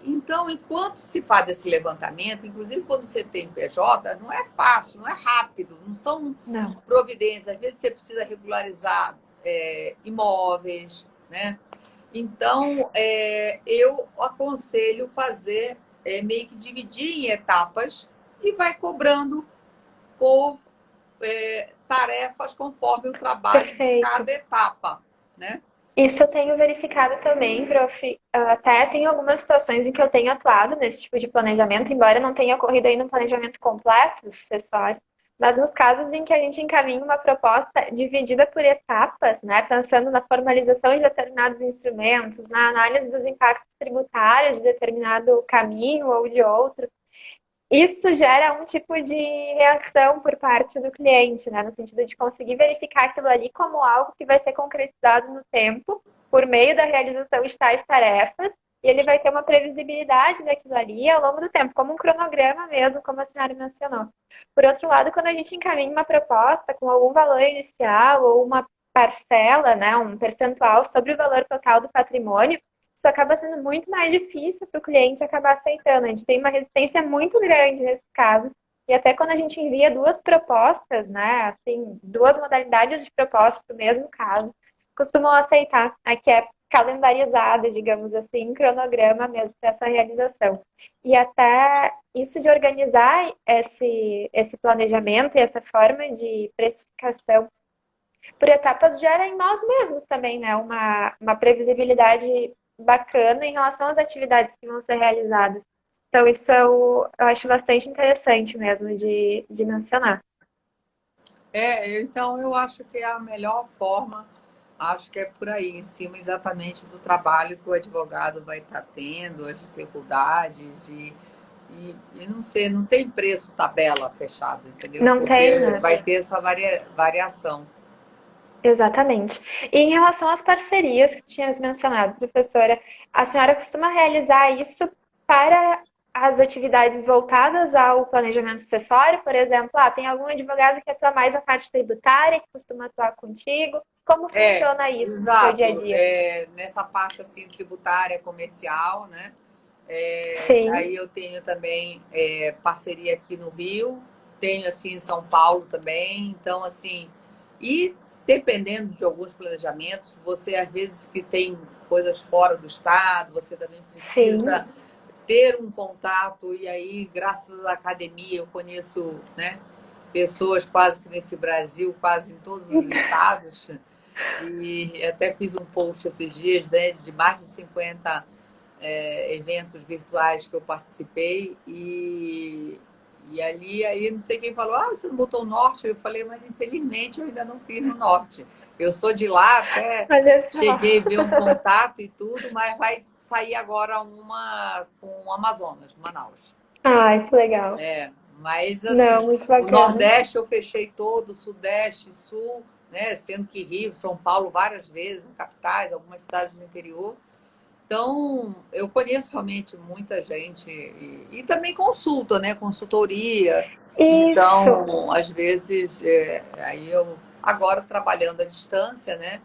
Então, enquanto se faz esse levantamento, inclusive quando você tem PJ, não é fácil, não é rápido, não são Não. providências. Às vezes você precisa regularizar imóveis, né? Então, eu aconselho fazer meio que dividir em etapas e vai cobrando por tarefas conforme o trabalho de Perfeito. cada etapa, né? Isso eu tenho verificado também, prof. Até tem algumas situações em que eu tenho atuado nesse tipo de planejamento, embora não tenha ocorrido ainda um planejamento completo, sucessório, mas nos casos em que a gente encaminha uma proposta dividida por etapas, né, pensando na formalização de determinados instrumentos, na análise dos impactos tributários de determinado caminho ou de outro, isso gera um tipo de reação por parte do cliente, né? No sentido de conseguir verificar aquilo ali como algo que vai ser concretizado no tempo, por meio da realização de tais tarefas, e ele vai ter uma previsibilidade daquilo ali ao longo do tempo, como um cronograma mesmo, como a senhora mencionou. Por outro lado, quando a gente encaminha uma proposta com algum valor inicial ou uma parcela, né, um percentual sobre o valor total do patrimônio, isso acaba sendo muito mais difícil para o cliente acabar aceitando. A gente tem uma resistência muito grande nesses casos. E até quando a gente envia duas propostas, né, assim, duas modalidades de propostas para o mesmo caso, costumam aceitar a que é calendarizada, digamos assim, em cronograma mesmo para essa realização. E até isso de organizar esse planejamento e essa forma de precificação por etapas gera em nós mesmos também, né? Uma previsibilidade bacana em relação às atividades que vão ser realizadas. Então, isso eu acho bastante interessante mesmo de mencionar. Então eu acho que é a melhor forma, acho que é por aí, em cima exatamente do trabalho que o advogado vai estar tendo, as dificuldades e não sei, não tem preço tabela fechado, entendeu? Não tem, Porque né? vai ter essa variação. Exatamente. E em relação às parcerias que tínhamos mencionado, professora, a senhora costuma realizar isso para as atividades voltadas ao planejamento sucessório, por exemplo, tem algum advogado que atua mais a parte tributária, que costuma atuar contigo? Como funciona isso no seu dia a Exato. dia? Nessa parte assim tributária, comercial, né? Sim, Aí eu tenho também parceria aqui no Rio, tenho assim em São Paulo também. Então, assim, e dependendo de alguns planejamentos, você às vezes que tem coisas fora do estado, você também sim, precisa ter um contato, e aí, graças à academia, eu conheço, né, pessoas quase que nesse Brasil, quase em todos os estados, e até fiz um post esses dias, né, de mais de 50 eventos virtuais que eu participei e ali aí não sei quem falou, você não botou o norte? Eu falei, mas infelizmente eu ainda não fiz no norte. Eu sou de lá, até olha só. cheguei a ver um contato e tudo, mas vai sair agora uma com o Amazonas, Manaus. Ai, que legal. Mas Não, assim, muito o bacana. Nordeste eu fechei todo, Sudeste, Sul, né? Sendo que Rio, São Paulo várias vezes, capitais, algumas cidades do interior. Então, eu conheço realmente muita gente e também consulta, né? Consultoria. Isso. Então, às vezes, aí eu agora trabalhando à distância, né?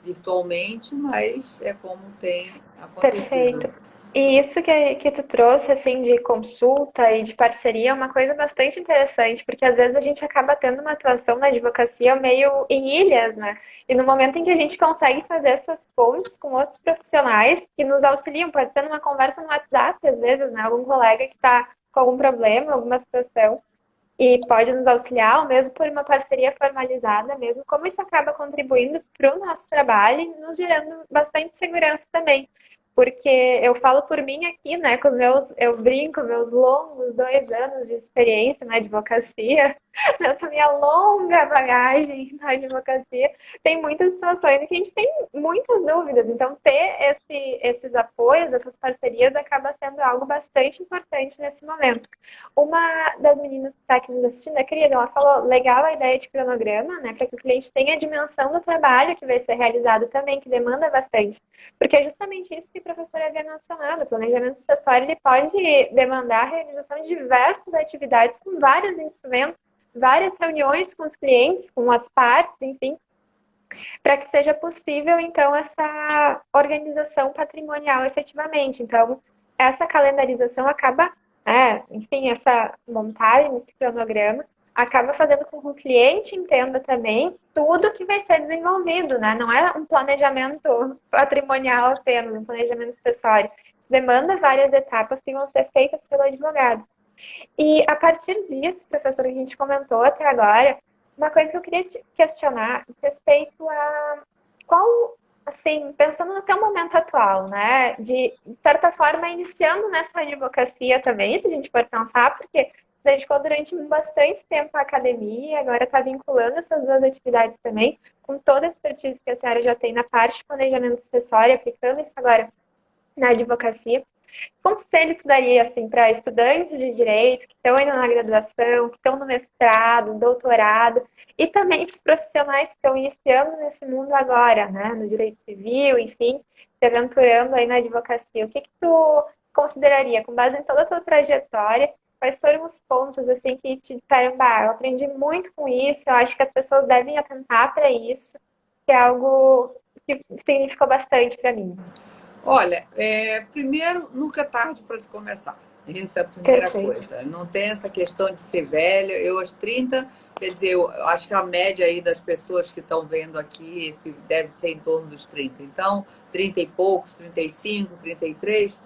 virtualmente, mas é como tem Perfeito. acontecido. E isso que tu trouxe, assim, de consulta e de parceria é uma coisa bastante interessante, porque às vezes a gente acaba tendo uma atuação na advocacia meio em ilhas, né? E no momento em que a gente consegue fazer essas pontes com outros profissionais que nos auxiliam, pode ser numa conversa no WhatsApp, às vezes, né? Algum colega que está com algum problema, alguma situação, e pode nos auxiliar, ou mesmo por uma parceria formalizada, mesmo como isso acaba contribuindo para o nosso trabalho e nos gerando bastante segurança também. Porque eu falo por mim aqui, né, eu brinco, meus longos 2 anos de experiência na advocacia, nessa minha longa bagagem na advocacia, tem muitas situações em que a gente tem muitas dúvidas. Então, ter esses apoios, essas parcerias, acaba sendo algo bastante importante nesse momento. Uma das meninas que está aqui nos assistindo, a Cris, ela falou, legal a ideia de cronograma, né, para que o cliente tenha a dimensão do trabalho que vai ser realizado também, que demanda bastante. Porque é justamente isso que a professora havia mencionado. O planejamento sucessório ele pode demandar a realização de diversas atividades com vários instrumentos, várias reuniões com os clientes, com as partes, enfim, para que seja possível, então, essa organização patrimonial efetivamente. Então, essa calendarização acaba, enfim, essa montagem desse cronograma acaba fazendo com que o cliente entenda também tudo que vai ser desenvolvido, né? Não é um planejamento patrimonial apenas, um planejamento sucessório. Demanda várias etapas que vão ser feitas pelo advogado. E a partir disso, professor, que a gente comentou até agora, uma coisa que eu queria te questionar respeito a qual, assim, pensando no teu momento atual, né, de certa forma, iniciando nessa advocacia também, se a gente for pensar, porque você dedicou durante bastante tempo à academia, agora está vinculando essas duas atividades também, com toda a expertise que a senhora já tem na parte de planejamento sucessório, aplicando isso agora na advocacia. Conselho que daria assim para estudantes de direito que estão indo na graduação, que estão no mestrado, doutorado, e também para os profissionais que estão iniciando nesse mundo agora, né, no direito civil, enfim, se aventurando aí na advocacia. O que tu consideraria, com base em toda a tua trajetória, quais foram os pontos assim que te disseram, bah, eu aprendi muito com isso, eu acho que as pessoas devem atentar para isso, que é algo que significou bastante para mim. Olha, primeiro, nunca é tarde para se começar. Isso é a primeira Perfeito. coisa. Não tem essa questão de ser velha. Eu, aos 30, quer dizer, eu acho que a média aí das pessoas que estão vendo aqui esse deve ser em torno dos 30. Então, 30 e poucos, 35, 33.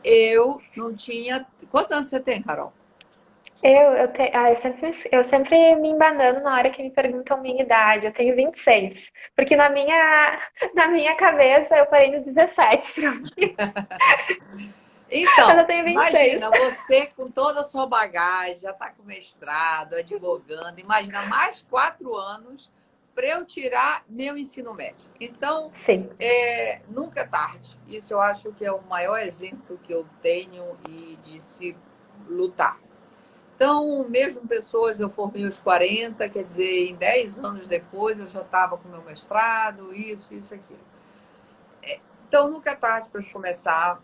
Eu não tinha. Quantos anos você tem, Carol? Eu sempre me embanando na hora que me perguntam minha idade. Eu tenho 26. Porque na minha cabeça eu parei nos 17. Mas Então, eu tenho 26. imagina, você com toda a sua bagagem, já está com mestrado, advogando, imagina mais 4 anos para eu tirar meu ensino médio. Então, Sim. nunca é tarde. Isso eu acho que é o maior exemplo que eu tenho e de se lutar. Então, mesmo pessoas, eu formei aos 40, quer dizer, em 10 anos depois eu já estava com meu mestrado, isso, aquilo. Então, nunca é tarde para se começar.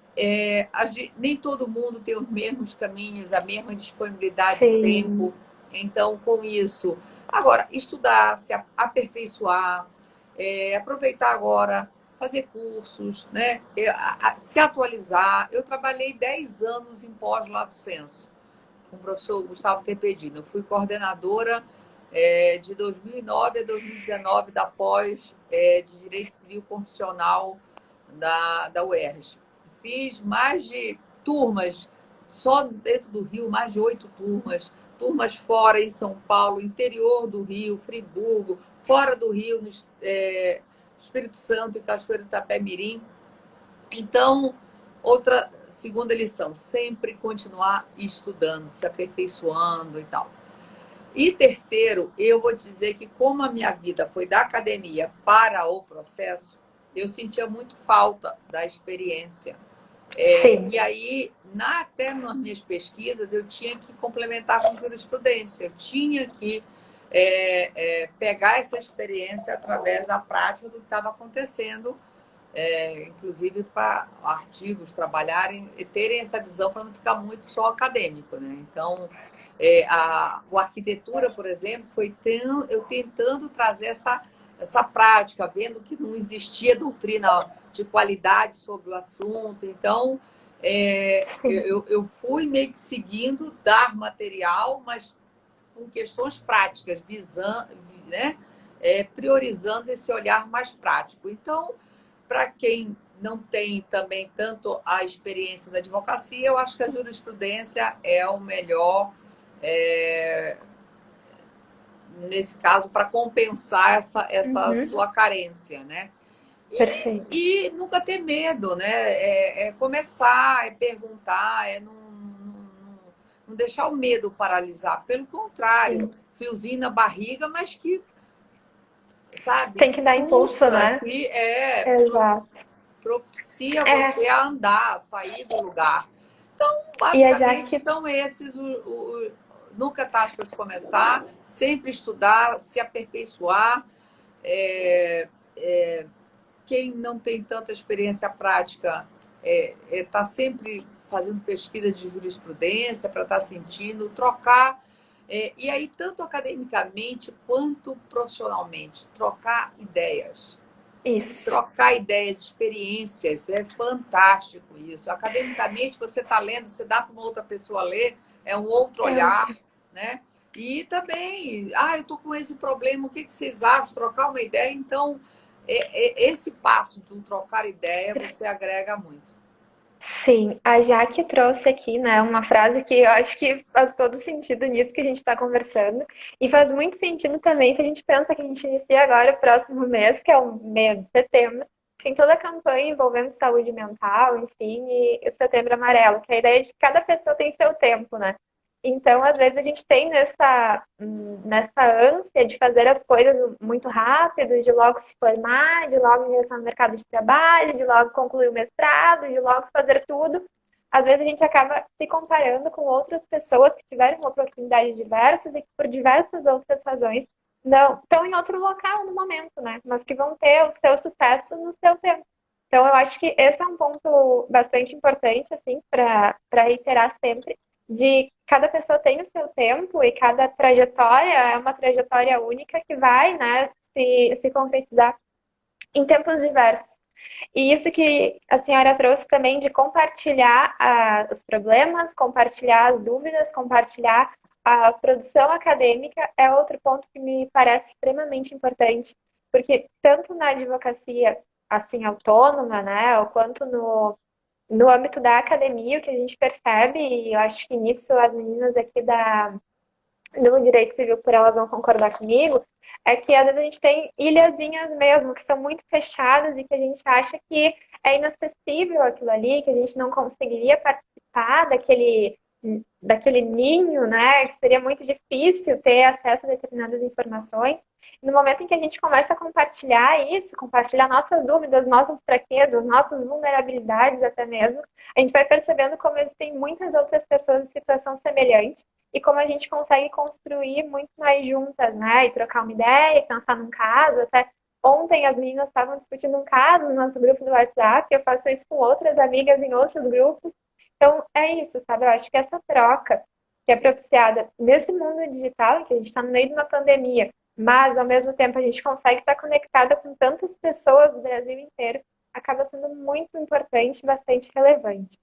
Nem todo mundo tem os mesmos caminhos, a mesma disponibilidade de Sim. tempo. Então, com isso, agora, estudar, se aperfeiçoar, aproveitar agora, fazer cursos, né? Se atualizar. Eu trabalhei 10 anos em pós-lato sensu com o professor Gustavo Tepedino. Eu fui coordenadora de 2009 a 2019 da pós de Direito Civil Constitucional da UERJ. Fiz mais de turmas, só dentro do Rio, mais de 8 turmas, turmas fora em São Paulo, interior do Rio, Friburgo, fora do Rio, no Espírito Santo e Cachoeiro do Itapemirim. Então, outra segunda lição, sempre continuar estudando, se aperfeiçoando e tal. E terceiro, eu vou dizer que como a minha vida foi da academia para o processo, eu sentia muito falta da experiência. Sim. E aí, até nas minhas pesquisas, eu tinha que complementar com jurisprudência. Eu tinha que pegar essa experiência através da prática do que estava acontecendo, inclusive para artigos trabalharem e terem essa visão para não ficar muito só acadêmico, né? Então, a arquitetura, por exemplo, foi eu tentando trazer essa prática, vendo que não existia doutrina de qualidade sobre o assunto. Então, Sim. eu fui meio que seguindo dar material, mas com questões práticas, visando, né? Priorizando esse olhar mais prático. Então, para quem não tem também tanto a experiência da advocacia, eu acho que a jurisprudência é o melhor, é, nesse caso, para compensar essa Uhum. sua carência, né? Perfeito. E nunca ter medo, né? Começar, perguntar, não deixar o medo paralisar. Pelo contrário, Sim. fiozinho na barriga, mas que, sabe, Tem que que dar impulso, pulsa, né? que Exato. propicia você É, a andar, a sair do lugar. Então, e a basicamente, Jaque, são esses nunca é tarde para se começar, sempre estudar, se aperfeiçoar. É, quem não tem tanta experiência prática está sempre fazendo pesquisa de jurisprudência para estar sentindo, trocar. E aí, tanto academicamente quanto profissionalmente, trocar ideias. isso. Trocar ideias, experiências, é fantástico isso. Academicamente, você está lendo, você dá para uma outra pessoa ler, é um outro É olhar, outra. né? E também, eu estou com esse problema, o que vocês acham? Trocar uma ideia. Então, esse passo do trocar ideia, você agrega muito. Sim, a Jaque trouxe aqui, né, uma frase que eu acho que faz todo sentido nisso que a gente está conversando, e faz muito sentido também se a gente pensa que a gente inicia agora o próximo mês, que é o mês de setembro, tem toda a campanha envolvendo saúde mental, enfim, e o Setembro Amarelo, que é a ideia de que cada pessoa tem seu tempo, né? Então, às vezes, a gente tem nessa ânsia de fazer as coisas muito rápido, de logo se formar, de logo ingressar no mercado de trabalho, de logo concluir o mestrado, de logo fazer tudo. Às vezes, a gente acaba se comparando com outras pessoas que tiveram oportunidades diversas e que, por diversas outras razões, não estão em outro local no momento, né? Mas que vão ter o seu sucesso no seu tempo. Então, eu acho que esse é um ponto bastante importante, assim, para reiterar sempre de cada pessoa tem o seu tempo e cada trajetória é uma trajetória única que vai, né, se concretizar em tempos diversos. E isso que a senhora trouxe também de compartilhar os problemas, compartilhar as dúvidas, compartilhar a produção acadêmica é outro ponto que me parece extremamente importante, porque tanto na advocacia assim autônoma, né, ou quanto no âmbito da academia, o que a gente percebe, e eu acho que nisso as meninas aqui do Direito Civil, por elas vão concordar comigo, é que às vezes a gente tem ilhazinhas mesmo, que são muito fechadas e que a gente acha que é inacessível aquilo ali, que a gente não conseguiria participar daquele ninho, né? Que seria muito difícil ter acesso a determinadas informações. No momento em que a gente começa a compartilhar isso, compartilhar nossas dúvidas, nossas fraquezas, nossas vulnerabilidades até mesmo, a gente vai percebendo como existem muitas outras pessoas em situação semelhante e como a gente consegue construir muito mais juntas, né? E trocar uma ideia, pensar num caso. Até ontem as meninas estavam discutindo um caso no nosso grupo do WhatsApp, eu faço isso com outras amigas em outros grupos. Então, é isso, sabe? Eu acho que essa troca que é propiciada nesse mundo digital, em que a gente está no meio de uma pandemia, mas ao mesmo tempo a gente consegue estar conectada com tantas pessoas do Brasil inteiro, acaba sendo muito importante e bastante relevante.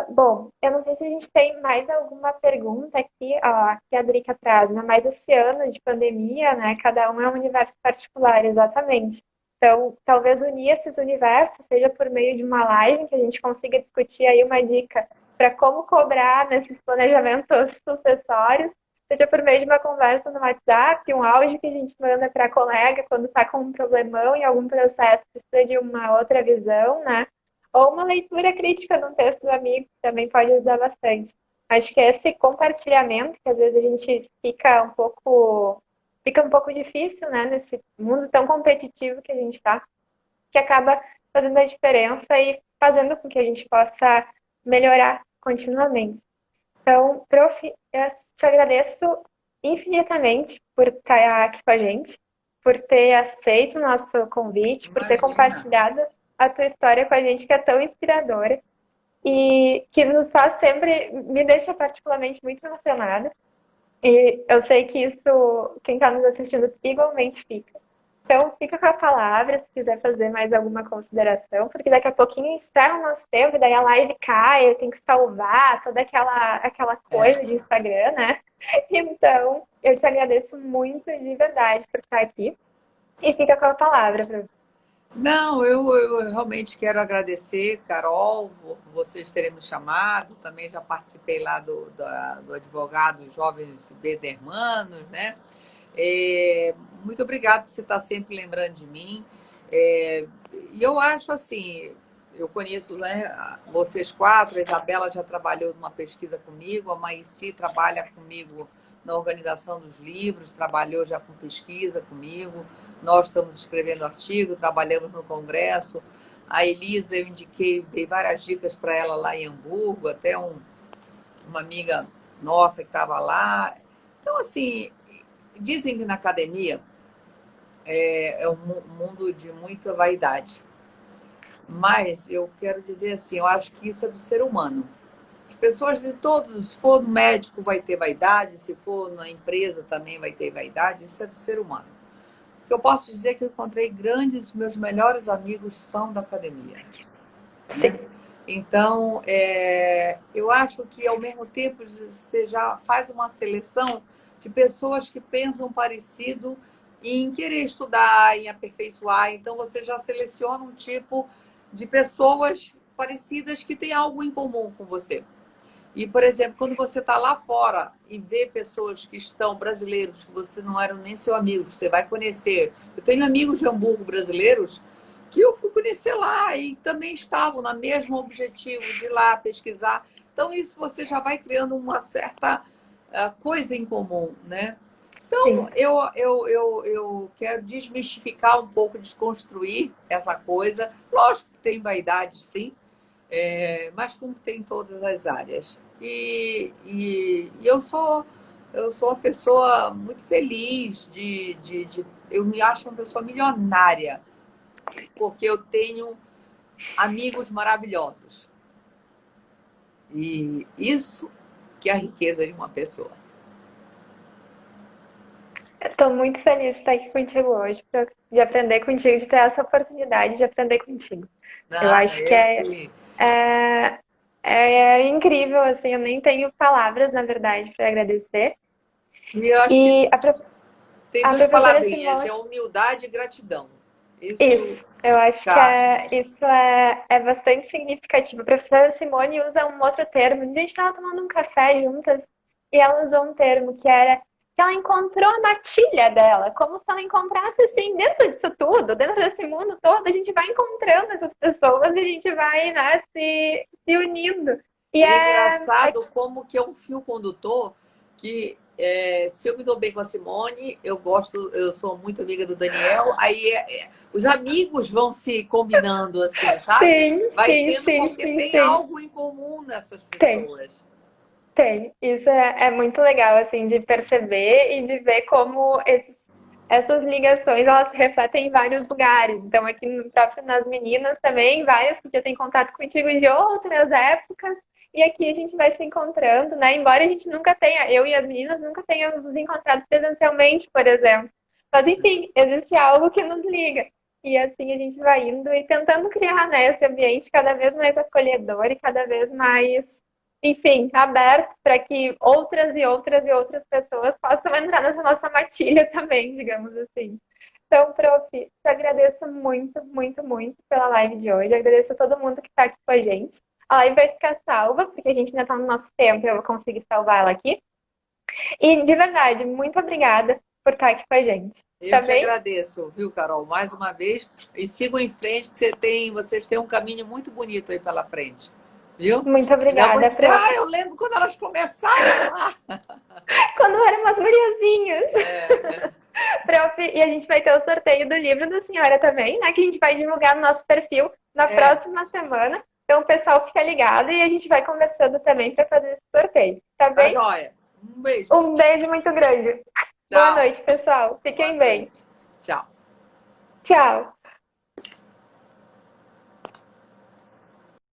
Bom, eu não sei se a gente tem mais alguma pergunta aqui, ó, que a Drica traz, né? Mas esse ano de pandemia, né? Cada um é um universo particular, exatamente. Então, talvez unir esses universos, seja por meio de uma live, que a gente consiga discutir aí uma dica para como cobrar nesses planejamentos sucessórios, seja por meio de uma conversa no WhatsApp, um áudio que a gente manda para a colega quando está com um problemão em algum processo, precisa de uma outra visão, né? Ou uma leitura crítica de um texto do amigo, que também pode ajudar bastante. Acho que é esse compartilhamento, que às vezes a gente fica um pouco difícil, né, nesse mundo tão competitivo que a gente está, que acaba fazendo a diferença e fazendo com que a gente possa melhorar continuamente. Então, prof, eu te agradeço infinitamente por estar aqui com a gente, por ter aceito o nosso convite, por ter Imagina. compartilhado a tua história com a gente, que é tão inspiradora e que nos faz sempre, me deixa particularmente muito emocionada. E eu sei que isso, quem está nos assistindo, igualmente fica. Então, fica com a palavra se quiser fazer mais alguma consideração, porque daqui a pouquinho encerra o nosso tempo, e daí a live cai, eu tenho que salvar toda aquela coisa de Instagram, né? Então, eu te agradeço muito de verdade por estar aqui. E fica com a palavra, Bruno. Não, eu realmente quero agradecer, Carol, vocês terem me chamado. Também já participei lá do advogado Jovens Bedermanos, né? Muito obrigada por você estar sempre lembrando de mim. E eu acho assim, eu conheço, né, vocês quatro, a Isabela já trabalhou numa pesquisa comigo, a Maici trabalha comigo na organização dos livros, trabalhou já com pesquisa comigo, nós estamos escrevendo artigo, trabalhamos no Congresso, a Elisa eu indiquei, dei várias dicas para ela lá em Hamburgo, até uma amiga nossa que estava lá. Então, assim, dizem que na academia é um mundo de muita vaidade. Mas eu quero dizer assim, eu acho que isso é do ser humano. As pessoas de todos, se for no médico vai ter vaidade, se for na empresa também vai ter vaidade, isso é do ser humano. O que eu posso dizer é que eu encontrei meus melhores amigos são da academia. Né? Então, eu acho que ao mesmo tempo você já faz uma seleção de pessoas que pensam parecido em querer estudar, em aperfeiçoar. Então, você já seleciona um tipo de pessoas parecidas que têm algo em comum com você. E, por exemplo, quando você está lá fora e vê pessoas que estão brasileiros, que você não eram nem seu amigo, você vai conhecer. Eu tenho amigos de Hamburgo brasileiros que eu fui conhecer lá e também estavam no mesmo objetivo de ir lá pesquisar. Então, isso você já vai criando uma certa coisa em comum, né? Então, eu quero desmistificar um pouco, desconstruir essa coisa. Lógico que tem vaidade, sim, mas como tem em todas as áreas. E eu sou uma pessoa muito feliz eu me acho uma pessoa milionária, porque eu tenho amigos maravilhosos. E isso que é a riqueza de uma pessoa. Estou muito feliz de estar aqui contigo hoje, de aprender contigo, de ter essa oportunidade de aprender contigo. Eu Ah, acho que é, é incrível, assim, eu nem tenho palavras, na verdade, para agradecer. E eu acho que E tem a duas professora palavrinhas, Simone, é humildade e gratidão. Isso isso, eu acho que cabe. isso é bastante significativo. A professora Simone usa um outro termo. A gente estava tomando um café juntas e ela usou um termo que era que ela encontrou a matilha dela, como se ela encontrasse assim, dentro disso tudo, dentro desse mundo todo, a gente vai encontrando essas pessoas e a gente vai, né, se unindo. E E é é engraçado como que é um fio condutor que se eu me dou bem com a Simone, eu sou muito amiga do Daniel, aí os amigos vão se combinando assim, sabe? sim, Vai sim, tendo sim, porque sim, tem sim. algo em comum nessas Tem. pessoas. Tem. Isso é muito legal, assim, de perceber e de ver como essas ligações, elas se refletem em vários lugares. Então, aqui no próprio nas meninas também, várias que já têm contato contigo de outras épocas, e aqui a gente vai se encontrando, né? Embora a gente nunca tenha, eu e as meninas nunca tenhamos nos encontrado presencialmente, por exemplo. Mas, enfim, existe algo que nos liga. E assim a gente vai indo e tentando criar, né, esse ambiente cada vez mais acolhedor e cada vez mais, enfim, aberto para que outras e outras e outras pessoas possam entrar nessa nossa matilha também, digamos assim. Então, Prof, te agradeço muito, muito, muito pela live de hoje. Agradeço a todo mundo que está aqui com a gente. A live vai ficar salva, porque a gente ainda está no nosso tempo, eu vou conseguir salvar ela aqui. E, de verdade, muito obrigada por estar aqui com a gente. Eu Tá que bem? agradeço, viu, Carol, mais uma vez. E sigam em frente, que vocês têm um caminho muito bonito aí pela frente. Viu? Muito Ainda vou obrigada, dizer, Prof. eu lembro quando elas começaram lá. Quando eram umas guriazinhas. É. Prof, e a gente vai ter o sorteio do livro da senhora também, né? Que a gente vai divulgar no nosso perfil na É. próxima semana. Então o pessoal fica ligado e a gente vai conversando também para fazer esse sorteio. Tá Tá bem? joia. Um beijo. Um beijo muito grande. Boa Tchau. noite, pessoal. Boa Fiquem bem. noite. Tchau. Tchau.